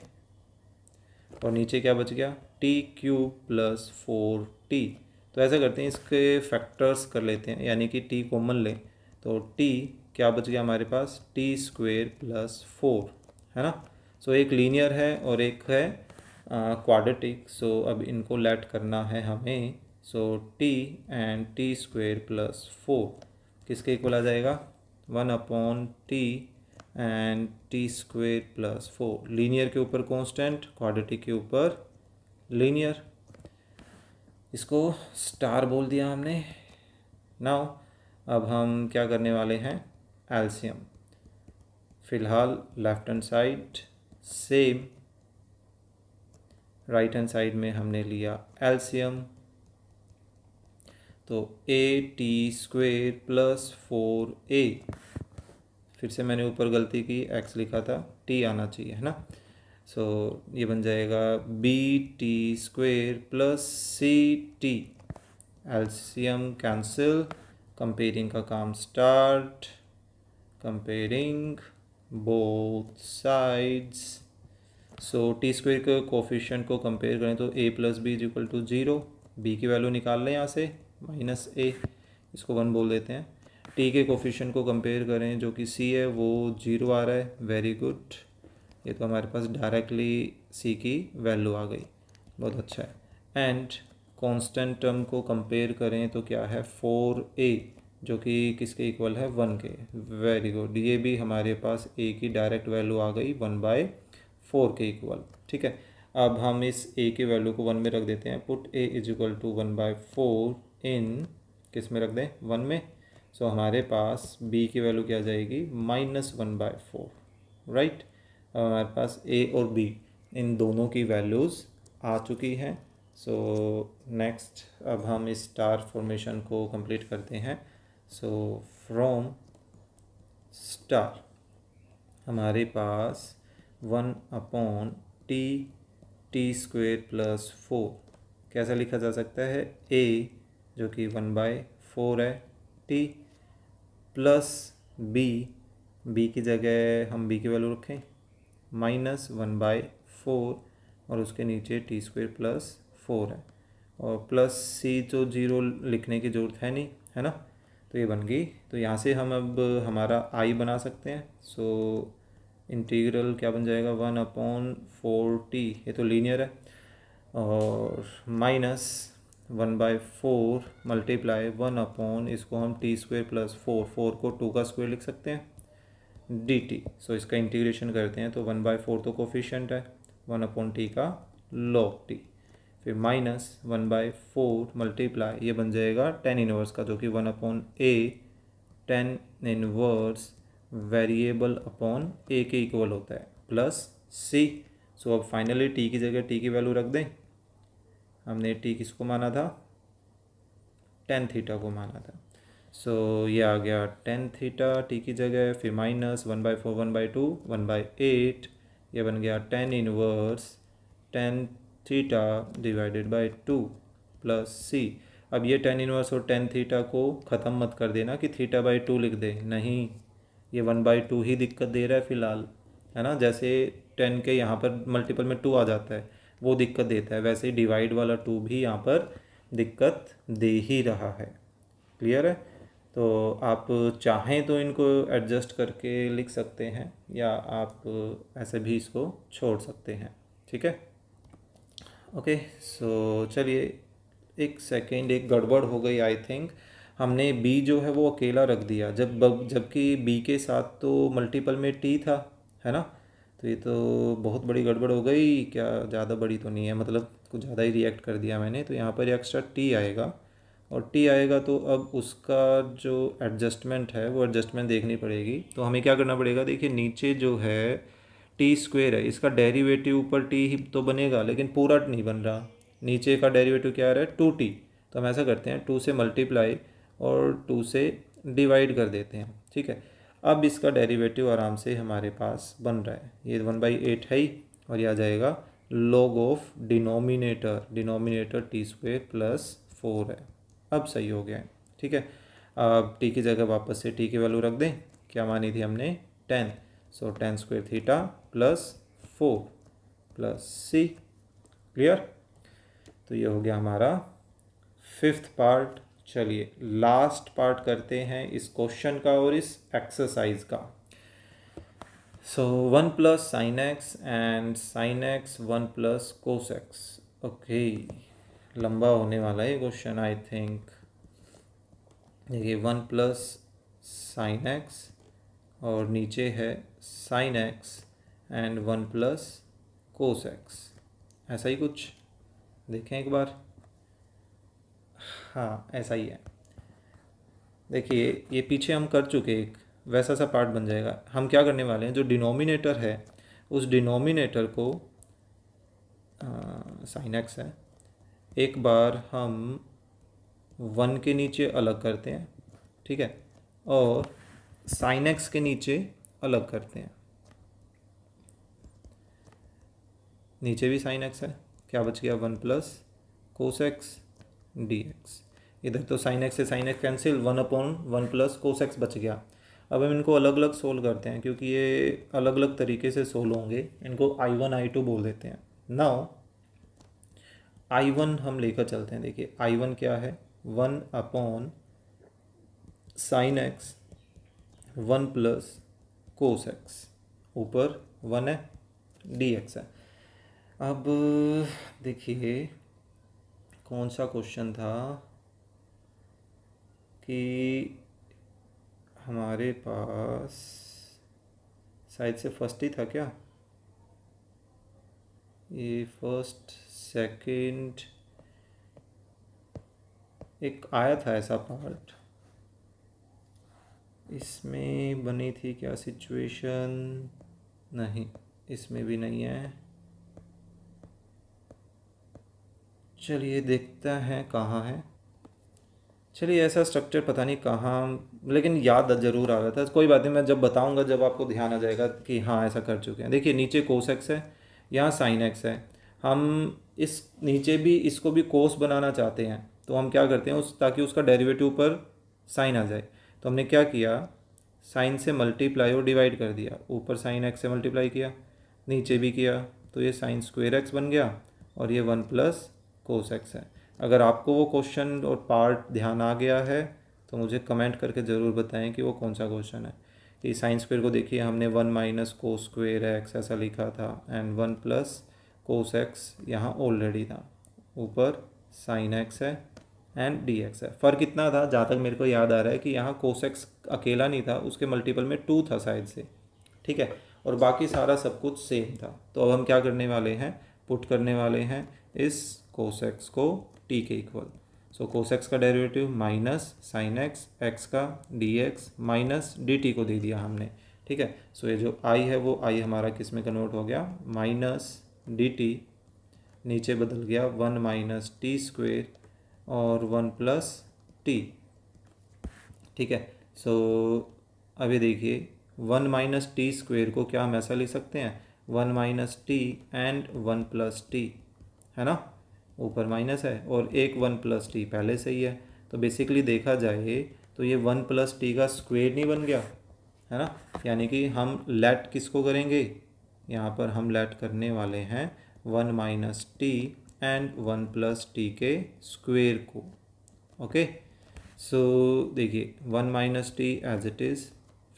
और नीचे क्या बच गया, t³ + 4t। तो ऐसा करते हैं, इसके फैक्टर्स कर लेते हैं, यानी कि t कॉमन लें, तो t क्या बच गया हमारे पास, t² + 4, है ना। सो एक लीनियर है और एक है क्वाड्रेटिक, सो अब इनको लेट करना है हमें। सो t एंड t² + 4 किसके इक्वल आ जाएगा, 1/t एंड t² + 4। लीनियर के ऊपर कांस्टेंट, क्वाड्रेटिक के ऊपर लीनियर, इसको स्टार बोल दिया हमने। नाउ अब हम क्या करने वाले हैं, एलसीएम। फिलहाल left hand side same, right hand side में हमने लिया एलसीएम, तो a² + 4a, फिर से मैंने ऊपर गलती की, x लिखा था, t आना चाहिए, है ना। सो ये बन जाएगा bt² + ct, LCM cancel, comparing का काम स्टार्ट, कंपेयरिंग बोथ साइड्स। सो t² के कोफिशिएंट को कंपेयर करें तो a + b is equal to 0, b की वैल्यू निकाल लें यहाँ से, -a, इसको 1 बोल देते हैं। t के कोफिशिएंट को कंपेयर करें जो कि c है, वो 0 आ रहा है, वेरी गुड, ये तो हमारे पास डायरेक्टली c की वैल्यू आ गई, बहुत अच्छा है। एंड कांस्टेंट टर्म को कंपेयर करें तो क्या है, 4a, जो कि किसके इक्वल है, 1 के, वेरी गुड, ये भी हमारे पास a की डायरेक्ट वैल्यू आ गई 1/4 के इक्वल। ठीक है, अब हम इस a की वैल्यू को 1 में रख देते हैं। Put a is equal to 1/4 in, किस में रख दें, 1 में। सो हमारे पास b की वैल्यू क्या आ जाएगी, -1/4, राइट। अब हमारे पास a और b इन दोनों की वैल्यूज़ आ चुकी हैं। सो नेक्स्ट अब हम इस स्टार फॉर्मेशन को कंप्लीट करते हैं। सो फ्रॉम स्टार हमारे पास 1/t t² + 4 कैसा लिखा जा सकता है, a जो कि 1/4 है t प्लस b की जगह हम b की वैल्यू रखें -1/4 और उसके नीचे t² प्लस 4 है, और प्लस c जो 0 लिखने की ज़रूरत है नहीं, है ना। तो ये बन गई। तो यहाँ से हम अब हमारा i बना सकते हैं। सो इंटीग्रल क्या बन जाएगा, 1/4t, ये तो लीनियर है, और -1/4 मल्टीप्लाई 1 इसको हम t² प्लस 4 को 2 का स्क्वायर लिख सकते हैं dt। सो इसका इंटीग्रेशन करते हैं तो 1/4 तो कोफिशिएंट है, 1/t का log t, फिर -1/4 मल्टीप्लाई ये बन जाएगा tan इनवर्स का, जो कि 1/a tan inverse variable upon a के इक्वल होता है, प्लस c। सो अब फाइनली t की जगह t की वैल्यू रख दें। हमने t किसको माना था, tan थीटा को माना था। सो ये आ गया tan थीटा t की जगह, फिर -1/4 1/2 1/8, ये बन गया tan inverse tan theta divided by 2 plus c। अब ये tan इनवर्स और tan थीटा को ख़त्म मत कर देना कि थीटा बाई 2 लिख दे, नहीं, ये 1/2 ही दिक्कत दे रहा है फ़िलहाल, है ना। जैसे 10 के यहाँ पर मल्टीपल में 2 आ जाता है, वो दिक्कत देता है, वैसे ही डिवाइड वाला 2 भी यहाँ पर दिक्कत दे ही रहा है। क्लियर है। तो आप चाहें तो इनको एडजस्ट करके लिख सकते हैं, या आप ऐसे भी इसको छोड़ सकते हैं, ठीक है। ओके, सो चलिए, एक सेकेंड, एक गड़बड़ हो गई आई थिंक। हमने b जो है वो अकेला रख दिया, जबकि b के साथ तो मल्टीपल में t था, है ना। तो ये तो बहुत बड़ी गड़बड़ हो गई। क्या ज़्यादा बड़ी तो नहीं है, मतलब कुछ ज़्यादा ही रिएक्ट कर दिया मैंने। तो यहाँ पर एक्स्ट्रा t आएगा, और t आएगा तो अब उसका जो एडजस्टमेंट है वो एडजस्टमेंट देखनी पड़ेगी। तो हमें क्या करना पड़ेगा, देखिए नीचे जो है t² है, इसका डेरिवेटिव ऊपर t ही तो बनेगा, लेकिन पूरा नहीं बन रहा। नीचे का डेरिवेटिव क्या आ रहा है, 2t। तो हम ऐसा करते हैं, 2 से मल्टीप्लाई और 2 से डिवाइड कर देते हैं, ठीक है। अब इसका डेरिवेटिव आराम से हमारे पास बन रहा है, ये 1/8 है ही, और यह आ जाएगा log of denominator t² plus 4 है। अब सही हो गया है, ठीक है। अब t की जगह वापस से t की वैल्यू रख दें, क्या मानी थी हमने, 10। सो tan² theta plus 4 plus c। Clear. तो ये हो गया हमारा 5th पार्ट। चलिए लास्ट पार्ट करते हैं इस क्वेश्चन का और इस एक्सरसाइज का। So 1 plus sine X and sine x 1 plus cos x. Okay, लंबा होने वाला है क्वेश्चन आई थिंक। देखिए 1 प्लस साइन एक्स और नीचे है sign X and 1 plus cos x, ऐसा ही कुछ देखें एक बार। हाँ ऐसा ही है। देखिए ये पीछे हम कर चुके, एक वैसा सा पार्ट बन जाएगा। हम क्या करने वाले हैं, जो डिनोमिनेटर है उस डिनोमिनेटर को साइन एक्स है, एक बार हम 1 के नीचे अलग करते हैं, ठीक है, और साइन एक्स के नीचे अलग करते हैं। नीचे भी साइन एक्स है, क्या बच गया, 1 plus cos X D x. इधर तो साइन एक्स से sine x cancel, 1/1 plus cos x बच गया। अब हम इनको अलग अलग सोल्व करते हैं, क्योंकि ये अलग अलग तरीके से सोल्व होंगे। इनको I1 I2 बोल देते हैं। नाउ I1 हम लेकर चलते हैं। देखिए I1 क्या है, 1/sin x 1 plus cos x, ऊपर 1 है, dx है। अब देखिए कौन सा क्वेश्चन था कि हमारे पास शायद से फर्स्ट ही था क्या, ये फर्स्ट सेकंड एक आया था ऐसा पार्ट, इसमें बनी थी क्या सिचुएशन, नहीं इसमें भी नहीं है। चलिए देखते हैं कहाँ है। चलिए ऐसा स्ट्रक्चर पता नहीं कहाँ, लेकिन याद ज़रूर आ रहा था। कोई बात नहीं, मैं जब बताऊंगा जब आपको ध्यान आ जाएगा कि हाँ ऐसा कर चुके हैं। देखिए नीचे कोस एक्स है, यहाँ साइन एक्स है। हम इस नीचे भी इसको भी कोस बनाना चाहते हैं तो हम क्या करते हैं ताकि उसका डेरिवेटिव पर साइन आ जाए, तो हमने क्या किया, साइन से मल्टीप्लाई और डिवाइड कर दिया, ऊपर साइन एक्स से मल्टीप्लाई किया, नीचे भी किया, तो ये साइन स्क्वेयर एक्स बन गया और ये 1 प्लस कोस एक्स है। अगर आपको वो क्वेश्चन और पार्ट ध्यान आ गया है तो मुझे कमेंट करके ज़रूर बताएं कि वो कौन सा क्वेश्चन है। कि साइन स्क्वेयर को देखिए, हमने 1 माइनस कोस स्क्वेयर एक्स ऐसा लिखा था एंड 1 प्लस कोस एक्स यहाँ ऑलरेडी था, ऊपर साइन एक्स है एंड डी एक्स है। फ़र्क इतना था, जहाँ तक मेरे को याद आ रहा है कि यहाँ कोस एक्स अकेला नहीं था, उसके मल्टीपल में 2 था साइड से, ठीक है, और बाकी सारा सब कुछ सेम था। तो अब हम क्या करने वाले हैं, पुट करने वाले हैं इस कोस एक्स को टी के इक्वल। सो कोस एक्स का derivative minus sine X, x का D X minus D T को दे दिया हमने, ठीक है। सो ये जो आई है वो आई हमारा किस में कन्वर्ट हो गया, माइनस डी टी, नीचे बदल गया 1 माइनस टी स्क्वेयर और 1 प्लस टी, ठीक है। सो अभी देखिए 1 माइनस टी स्क्वेयर को क्या हम ऐसा लिख सकते हैं, 1 minus T and 1 plus T, है ना, ऊपर माइनस है और एक 1 प्लस टी पहले से ही है। तो बेसिकली देखा जाए तो ये 1 प्लस टी का स्क्वेयर नहीं बन गया, है ना, यानी कि हम लेट किसको करेंगे, यहाँ पर हम लेट करने वाले हैं 1 minus T and 1 plus T के स्क्वेयर को। ओके, सो देखिए 1 minus t as it is,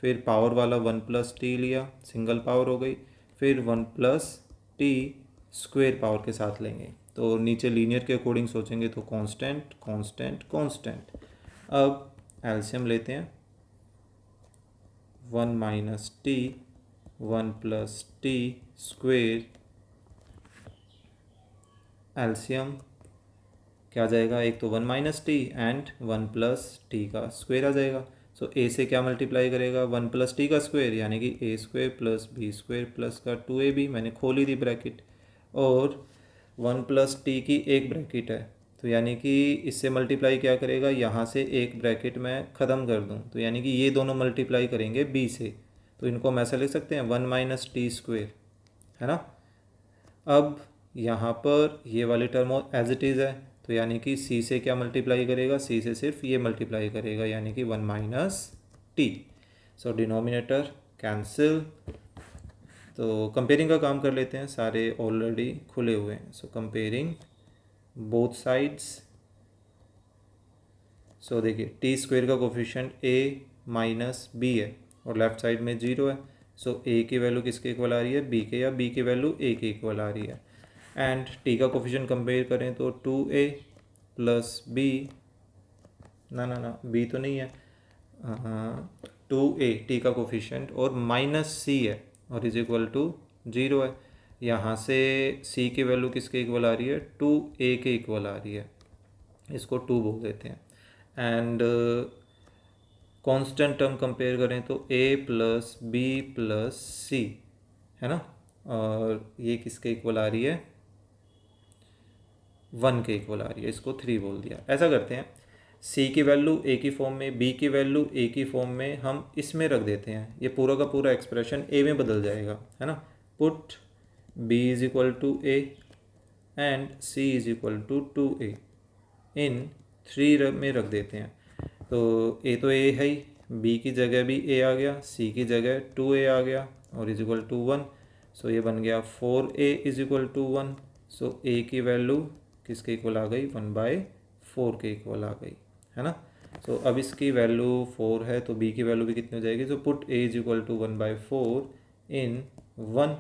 फिर पावर वाला 1 प्लस टी लिया, सिंगल पावर हो गई, फिर 1 प्लस टी स्क्वेयर पावर के साथ लेंगे, तो नीचे लीनियर के अकॉर्डिंग सोचेंगे तो कांस्टेंट कांस्टेंट कांस्टेंट। अब एलसीएम लेते हैं, 1 minus t 1 plus T square, LCM क्या आ जाएगा, एक तो 1 minus T and 1 plus T का स्क्वेयर आ जाएगा। सो ए से क्या मल्टीप्लाई करेगा, 1 प्लस टी का स्क्वेयर यानी कि A square plus B square plus का 2ab, मैंने खोली थी ब्रैकेट, और 1 प्लस टी की एक ब्रैकेट है, तो यानी कि इससे मल्टीप्लाई क्या करेगा, यहाँ से एक ब्रैकेट मैं ख़त्म कर दूँ, तो यानी कि ये दोनों मल्टीप्लाई करेंगे बी से, तो इनको हम ऐसा लिख सकते हैं 1 माइनस टी स्क्वेयर, है ना। अब यहाँ पर ये वाली टर्म एज इट इज़ है, तो यानी कि सी से क्या मल्टीप्लाई करेगा, सी से सिर्फ ये मल्टीप्लाई करेगा यानी कि 1 माइनस टी। सो डिनोमिनेटर कैंसिल, तो कंपेयरिंग का काम कर लेते हैं, सारे ऑलरेडी खुले हुए हैं। सो कंपेयरिंग बोथ साइड्स, सो देखिए टी स्क्वेयर का कोफिशिएंट ए माइनस बी है और लेफ्ट साइड में 0 है, सो ए की वैल्यू किसके इक्वल आ रही है, बी के, या बी की वैल्यू ए के इक्वल आ रही है। एंड टी का कोफिशिएंट कंपेयर करें तो 2a प्लस बी, ना बी तो नहीं है, 2a टी का कोफिशिएंट और माइनस सी है और इज इक्वल टू 0 है। यहाँ से c की वैल्यू किसके इक्वल आ रही है, 2a के इक्वल आ रही है, इसको 2 बोल देते हैं। एंड कांस्टेंट टर्म कंपेयर करें तो a प्लस बी प्लस सी, है ना, और ये किसके इक्वल आ रही है, 1 के इक्वल आ रही है, इसको 3 बोल दिया। ऐसा करते हैं, c की वैल्यू a की फॉर्म में, b की वैल्यू a की फॉर्म में हम इसमें रख देते हैं, ये पूरा का पूरा एक्सप्रेशन a में बदल जाएगा, है ना। Put b is equal to a and c is equal to 2a, in 3 में रख देते हैं, तो a तो a है ही, b की जगह भी a आ गया, c की जगह 2a आ गया और इज इक्वल टू 1। सो ये बन गया 4a is equal to 1। So a की वैल्यू किसके इक्वल आ गई, 1/4 के इक्वल आ गई, है ना। सो अब इसकी वैल्यू 4 है तो b की वैल्यू भी कितनी हो जाएगी, so put a is equal to 1/4 in 1।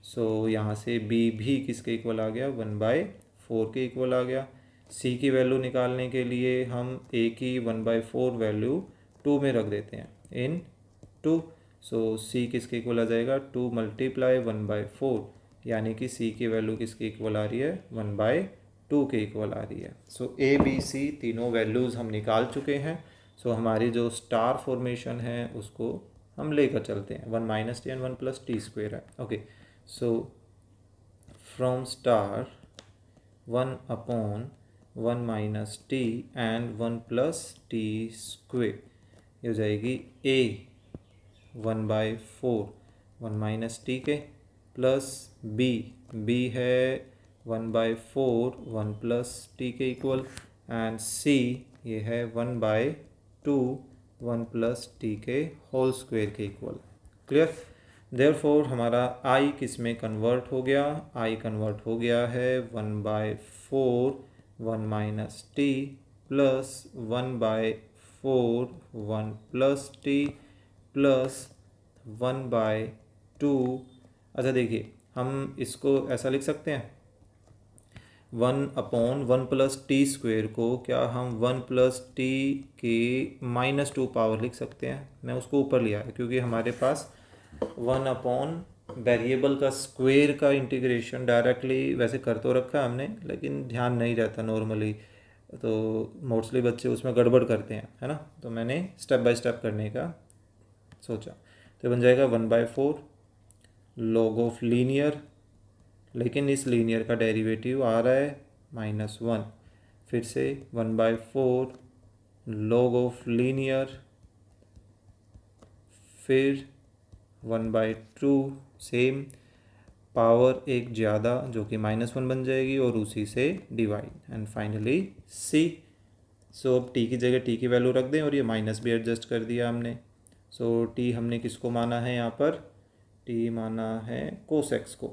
So यहाँ से b भी किसके इक्वल आ गया, 1/4 के इक्वल आ गया। c की वैल्यू निकालने के लिए हम a की 1/4 वैल्यू 2 में रख देते हैं, इन 2। सो c किसके इक्वल आ जाएगा, 2 मल्टीप्लाई 1/4, यानी कि c की वैल्यू किसके इक्वल आ रही है, 1/2 के इक्वल आ रही है। सो a b c तीनों वैल्यूज़ हम निकाल चुके हैं। सो हमारी जो स्टार फॉर्मेशन है उसको हम लेकर चलते हैं, 1 minus T and 1 plus T square है। Okay, so from star 1 upon 1 minus T and 1 plus T square, ये हो जाएगी a 1/4 1 माइनस टी के, प्लस b है 1/4 1 प्लस टी के इक्वल, एंड सी ये है 1/2 1 प्लस टी के होल स्क्वायर के इक्वल। क्लियर। देयरफॉर हमारा आई किस में कन्वर्ट हो गया, आई कन्वर्ट हो गया है 1/4 1 minus T plus 1/4 1 plus T plus 1/2। अच्छा देखिए, हम इसको ऐसा लिख सकते हैं 1/1 प्लस टी स्क्वेयर को क्या हम 1 प्लस टी की -2 पावर लिख सकते हैं। मैं उसको ऊपर लिया है क्योंकि हमारे पास 1 वेरिएबल का स्क्वेयर का इंटीग्रेशन डायरेक्टली वैसे कर तो रखा है हमने, लेकिन ध्यान नहीं रहता नॉर्मली, तो मोस्टली बच्चे उसमें गड़बड़ करते हैं, है ना। तो मैंने स्टेप बाय स्टेप करने का सोचा, तो बन जाएगा 1/4 log ऑफ लीनियर, लेकिन इस लीनियर का डेरिवेटिव आ रहा है -1। फिर से 1/4 log ऑफ लीनियर, फिर 1/2 सेम पावर एक ज़्यादा जो कि -1 बन जाएगी और उसी से डिवाइड, एंड फाइनली सी। सो अब टी की जगह टी की वैल्यू रख दें और ये माइनस भी एडजस्ट कर दिया हमने। सो टी हमने किसको माना है यहाँ पर, टी माना है कोसेक्स को।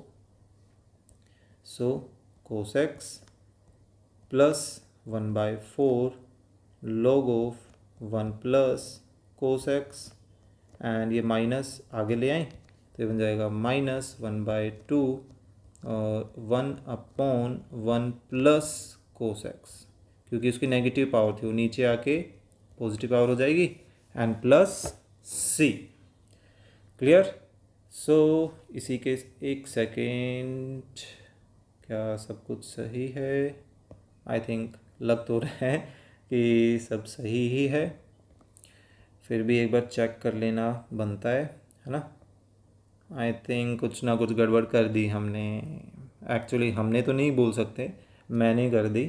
So cos x plus 1/4 log of 1 plus cos x, and ये माइनस आगे ले आए तो ये बन जाएगा -1/2 और 1/1 प्लस कोसेक्स, क्योंकि उसकी नेगेटिव पावर थी वो नीचे आके पॉजिटिव पावर हो जाएगी, एंड प्लस सी। क्लियर। सो इसी के एक सेकेंड, क्या सब कुछ सही है? आई थिंक लग तो रहा है कि सब सही ही है, फिर भी एक बार चेक कर लेना बनता है ना। आई थिंक कुछ ना कुछ गड़बड़ कर दी हमने, एक्चुअली हमने तो नहीं बोल सकते, मैंने कर दी,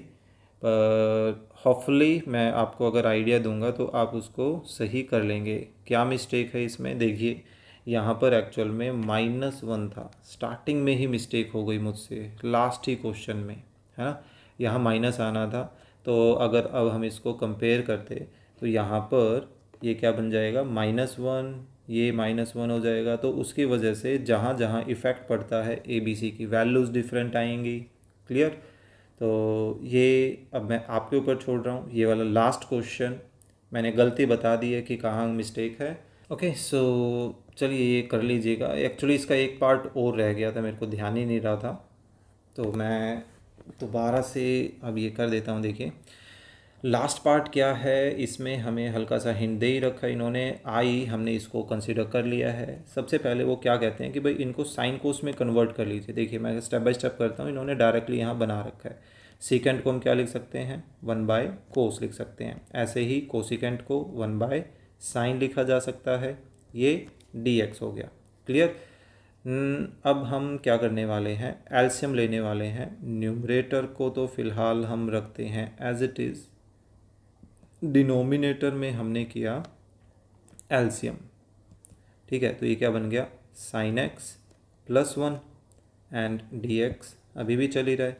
पर होपफुली मैं आपको अगर आइडिया दूंगा तो आप उसको सही कर लेंगे। क्या मिस्टेक है इसमें, देखिए यहाँ पर एक्चुअल में -1 था, स्टार्टिंग में ही मिस्टेक हो गई मुझसे लास्ट ही क्वेश्चन में, है ना। यहाँ माइनस आना था, तो अगर अब हम इसको कंपेयर करते तो यहाँ पर ये क्या बन जाएगा -1, ये -1 हो जाएगा, तो उसकी वजह से जहाँ जहाँ इफ़ेक्ट पड़ता है ABC की वैल्यूज़ डिफरेंट आएंगी। क्लियर। तो ये अब मैं आपके ऊपर छोड़ रहा हूँ, ये वाला लास्ट क्वेश्चन मैंने गलती बता दी है कि कहाँ मिस्टेक है। ओके, सो चलिए ये कर लीजिएगा। एक्चुअली इसका एक पार्ट और रह गया था, मेरे को ध्यान ही नहीं रहा था, तो मैं दोबारा से अब ये कर देता हूँ। देखिए लास्ट पार्ट क्या है, इसमें हमें हल्का सा हिंट दे ही रखा है इन्होंने, आई हमने इसको कंसिडर कर लिया है। सबसे पहले वो क्या कहते हैं कि भाई इनको साइन कोस में कन्वर्ट कर लीजिए। देखिए मैं स्टेप बाय स्टेप करता हूँ, इन्होंने डायरेक्टली यहाँ बना रखा है। सीकेंट को हम क्या लिख सकते हैं, 1/कोस लिख सकते हैं। ऐसे ही कोसिकेंट को 1/साइन लिखा जा सकता है, ये dx हो गया। क्लियर। अब हम क्या करने वाले हैं, एलसीएम लेने वाले हैं। न्यूमरेटर को तो फिलहाल हम रखते हैं एज इट इज़, डिनोमिनेटर में हमने किया एलसीएम। ठीक है, तो ये क्या बन गया, sin x + 1 एंड dx अभी भी चल ही रहा है।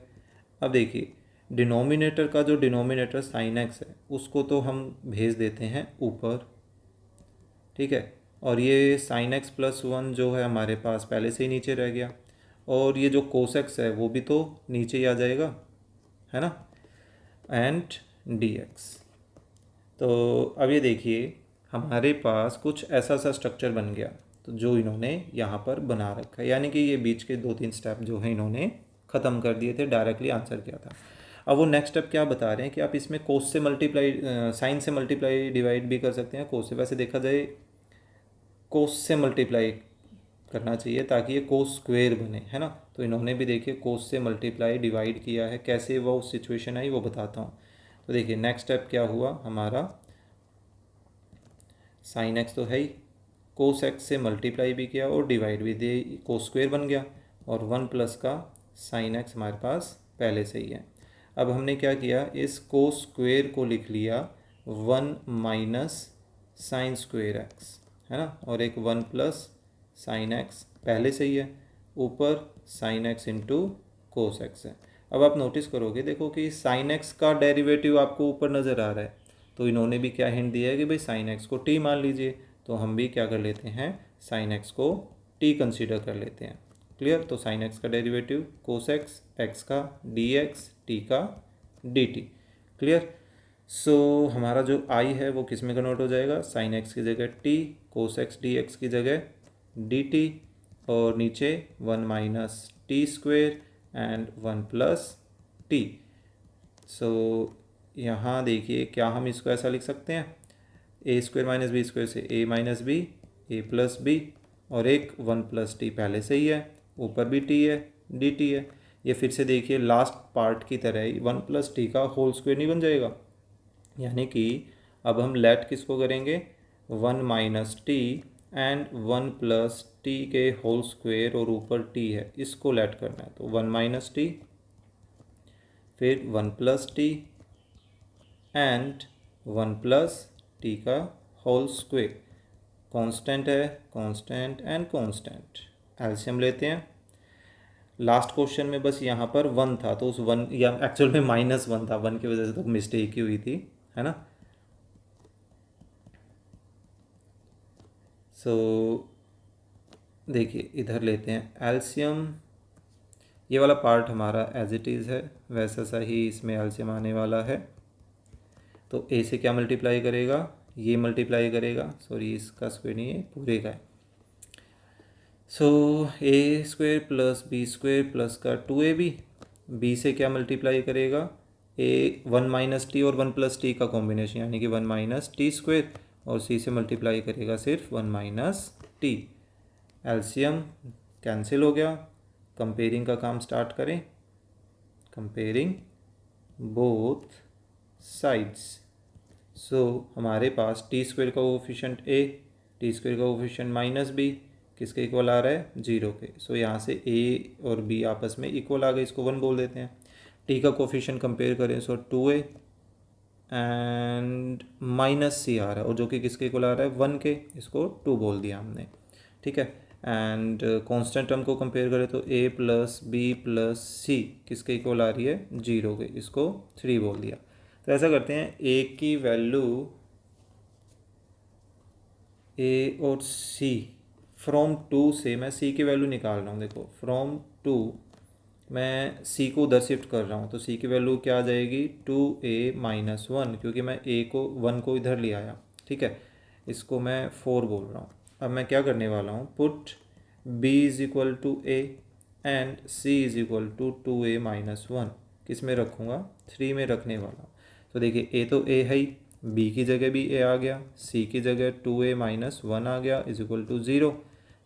अब देखिए डिनोमिनेटर का जो डिनोमिनेटर sin x है उसको तो हम भेज देते हैं ऊपर, ठीक है, और ये sin x + 1 जो है हमारे पास पहले से ही नीचे रह गया, और ये जो cos x है वो भी तो नीचे ही आ जाएगा, है ना, एंड dx। तो अब ये देखिए हमारे पास कुछ ऐसा सा स्ट्रक्चर बन गया, तो जो इन्होंने यहाँ पर बना रखा है, यानी कि ये बीच के 2-3 स्टेप जो है इन्होंने ख़त्म कर दिए थे, डायरेक्टली आंसर किया था। अब वो नेक्स्ट स्टेप क्या बता रहे हैं कि आप इसमें कोस से मल्टीप्लाई, साइन से मल्टीप्लाई डिवाइड भी कर सकते हैं, कोस से। वैसे देखा जाए कोस से मल्टीप्लाई करना चाहिए ताकि ये कोस स्क्वेयर बने, है ना। तो इन्होंने भी देखिए कोस से मल्टीप्लाई डिवाइड किया है, कैसे वो सिचुएशन आई वो बताता हूँ। तो देखिए नेक्स्ट स्टेप क्या हुआ हमारा, साइन एक्स तो है ही, कोस एक्स से मल्टीप्लाई भी किया और डिवाइड भी दे, कोस स्क्वेयर बन गया, और 1 प्लस का साइन एक्स हमारे पास पहले से ही है। अब हमने क्या किया, इस कोस स्क्वेयर को लिख लिया 1 माइनस साइन स्क्वेयर एक्स, है ना, और एक 1 प्लस साइन एक्स पहले से ही है, ऊपर sine x into cos x है। अब आप नोटिस करोगे, देखो कि साइन एक्स का डेरिवेटिव आपको ऊपर नज़र आ रहा है, तो इन्होंने भी क्या हिंट दिया है कि भाई साइन एक्स को टी मान लीजिए, तो हम भी क्या कर लेते हैं, साइन एक्स को टी कंसीडर कर लेते हैं। क्लियर। तो साइन एक्स का डेरिवेटिव कोस एक्स, एक्स का डी एक्स, टी का डी टी। क्लियर। सो हमारा जो आई है वो किस में कन्वर्ट हो जाएगा, साइन एक्स की जगह T, cos X D X की जगह डी टी, और नीचे one minus T square and one plus T. So यहाँ देखिए क्या हम इसको ऐसा लिख सकते हैं, A square minus B square से A minus B, A plus B, और एक वन प्लस टी पहले से ही है, ऊपर भी टी है, डी टी है। ये फिर से देखिए लास्ट पार्ट की तरह ही वन प्लस टी का होल स्क्वेयर नहीं बन जाएगा, यानी कि अब हम लेट किसको करेंगे, one minus T and one plus T के होल स्क्वेयर, और ऊपर टी है, इसको लेट करना है। तो वन माइनस टी, फिर one plus t and one plus T का होल स्क्वेयर। कांस्टेंट है, कांस्टेंट एंड कांस्टेंट, एलसीएम लेते हैं। लास्ट क्वेश्चन में बस यहाँ पर वन था, तो उस वन, या एक्चुअल में माइनस वन था, वन की वजह से तो मिस्टेक ही हुई थी, है ना। सो देखिए इधर लेते हैं एलसीएम, ये वाला पार्ट हमारा एज इट इज़ है, वैसा सा ही इसमें एलसीएम आने वाला है। तो ए से क्या मल्टीप्लाई करेगा, ये मल्टीप्लाई करेगा, सॉरी इसका स्क्वायर नहीं है, पूरे का है। So A square plus B square plus का टू ए बी, बी से क्या मल्टीप्लाई करेगा, ए वन माइनस टी और वन प्लस टी का कॉम्बिनेशन, यानी कि वन माइनस टी स्क्वायर, और सी से मल्टीप्लाई करेगा सिर्फ one minus T. LCM cancel हो गया। कंपेयरिंग का काम स्टार्ट करें, कंपेयरिंग बोथ साइड्स। सो हमारे पास टी स्क्वायर का कोफिशिएंट ए, टी स्क्वायर का कोफिशिएंट माइनस बी, किसके इक्वल आ रहा है, जीरो के। सो यहाँ से ए और बी आपस में इक्वल आ गए, इसको वन बोल देते हैं। टी का कोफिशिएंट कंपेयर करें, सो टू ए एंड माइनस सी आ रहा है, और जो कि किसके इक्वल आ रहा है, वन के, इसको टू बोल दिया हमने, ठीक है। एंड कांस्टेंट टर्म को कंपेयर करें तो ए प्लस बी प्लस सी किसके इक्वल आ रही है, जीरो के, इसको थ्री बोल दिया। तो ऐसा करते हैं, ए की वैल्यू, ए और सी, फ्रॉम टू से मैं सी की वैल्यू निकाल रहा हूँ। देखो फ्रॉम टू मैं सी को उधर शिफ्ट कर रहा हूँ, तो सी की वैल्यू क्या आ जाएगी, टू ए माइनस वन, क्योंकि मैं ए को वन को इधर ले आया, ठीक है। इसको मैं फोर बोल रहा हूँ। अब मैं क्या करने वाला हूँ, put b is equal to a and c is equal to two a minus one, किस में रखूँगा, थ्री में रखने वाला हूँ। तो देखिए a तो a है ही, b की जगह भी a आ गया, c की जगह टू ए माइनस वन आ गया, इज इक्वल टू ज़ीरो।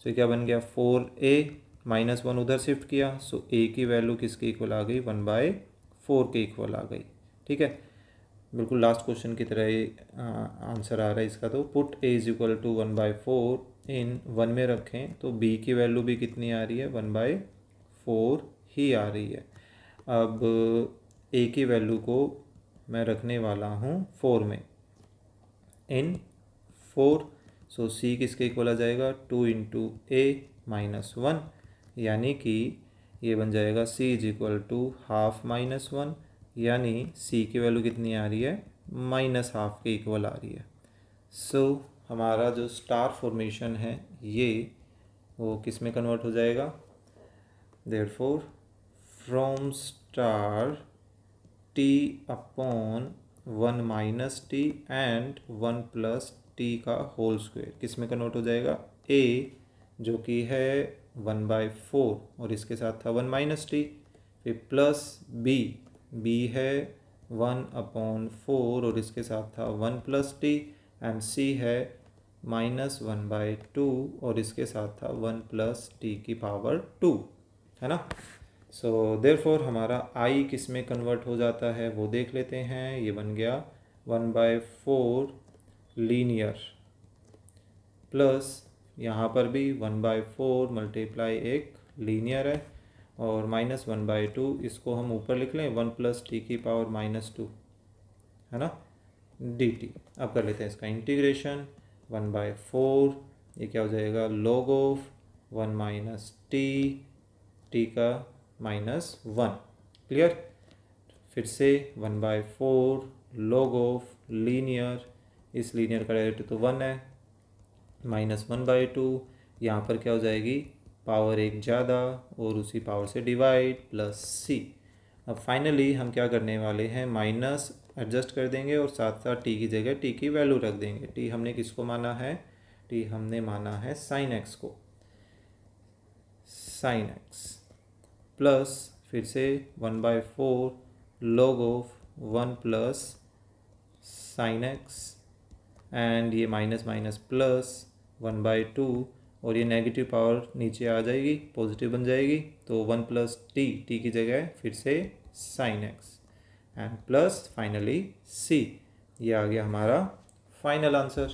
सो क्या बन गया, फोर ए माइनस वन उधर शिफ्ट किया, सो a की वैल्यू किसके इक्वल आ गई, वन बाय फोर के इक्वल आ गई, ठीक है। बिल्कुल लास्ट क्वेश्चन की तरह ये आंसर आ रहा है इसका। तो put a is equal to one by four in one में रखें, तो b की वैल्यू भी कितनी आ रही है, वन बाय फोर ही आ रही है। अब a की वैल्यू को मैं रखने वाला हूँ फोर में, इन फोर। सो c किसके इक्वल आ जाएगा, two into a minus one, यानी कि ये बन जाएगा c is equal to half minus one, यानी c की वैल्यू कितनी आ रही है, माइनस हाफ के इक्वल आ रही है। सो हमारा जो स्टार फॉर्मेशन है ये वो किस में कन्वर्ट हो जाएगा, therefore from star T upon one minus T and one plus T का होल स्क्वायर किस में कन्वर्ट हो जाएगा, a जो कि है वन बाय फोर और इसके साथ था वन माइनस टी, फिर प्लस b है वन अपॉन फोर और इसके साथ था one plus t, and c है माइनस वन बाय टू और इसके साथ था वन प्लस टी की पावर टू, है ना। सो देयरफॉर हमारा i किस में कन्वर्ट हो जाता है वो देख लेते हैं। ये बन गया one by four linear, plus यहाँ पर भी वन बाय फोर मल्टीप्लाई एक लीनियर है, और माइनस वन बाई टू, इसको हम ऊपर लिख लें वन प्लस टी की पावर माइनस टू, है ना, डी टी। अब कर लेते हैं इसका इंटीग्रेशन, वन बाय फोर, ये क्या हो जाएगा, log of one minus T, T का माइनस वन, क्लियर। फिर से 1/4 log ऑफ लीनियर, इस लीनियर का डेरिवेटिव तो 1 है, -1/2, यहाँ पर क्या हो जाएगी, पावर एक ज़्यादा और उसी पावर से डिवाइड प्लस सी। अब फाइनली हम क्या करने वाले हैं, माइनस एडजस्ट कर देंगे और साथ साथ टी की जगह टी की वैल्यू रख देंगे। टी हमने किसको माना है, टी हमने माना है साइन एक्स को, साइन एक्स प्लस फिर से 1/4 log of 1 plus sine X and ये माइनस माइनस प्लस 1/2 और ये नेगेटिव पावर नीचे आ जाएगी, पॉजिटिव बन जाएगी, तो 1 प्लस टी की जगह फिर से sine X and plus finally C. ये आ गया हमारा फाइनल आंसर।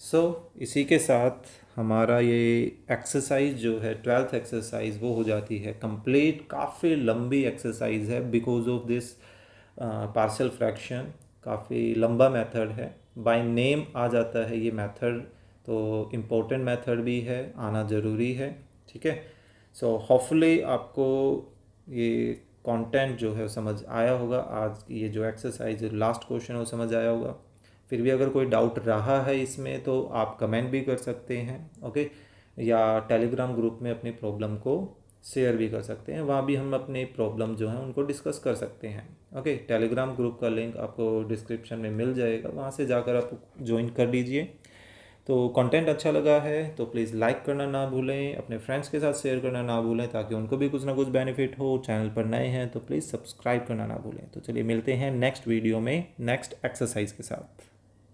सो इसी के साथ हमारा ये एक्सरसाइज जो है 12th एक्सरसाइज वो हो जाती है कंप्लीट। काफ़ी लंबी एक्सरसाइज है because of this partial fraction, काफ़ी लंबा मेथड है, बाय नेम आ जाता है ये मेथड, तो इम्पोर्टेंट मेथड भी है, आना ज़रूरी है, ठीक है। सो होपफुली आपको ये कंटेंट जो है वो समझ आया होगा। आज ये जो एक्सरसाइज लास्ट क्वेश्चन है वो समझ आया होगा। फिर भी अगर कोई डाउट रहा है इसमें तो आप कमेंट भी कर सकते हैं, ओके, या टेलीग्राम ग्रुप में अपनी प्रॉब्लम को शेयर भी कर सकते हैं, वहाँ भी हम अपने प्रॉब्लम जो हैं उनको डिस्कस कर सकते हैं, ओके। टेलीग्राम ग्रुप का लिंक आपको डिस्क्रिप्शन में मिल जाएगा, वहाँ से जाकर आप ज्वाइन कर लीजिए। तो कंटेंट अच्छा लगा है तो प्लीज़ लाइक करना ना भूलें, अपने फ्रेंड्स के साथ शेयर करना ना भूलें ताकि उनको भी कुछ ना कुछ बेनिफिट हो। चैनल पर नए हैं तो प्लीज़ सब्सक्राइब करना ना भूलें। तो चलिए मिलते हैं नेक्स्ट वीडियो में नेक्स्ट एक्सरसाइज के साथ।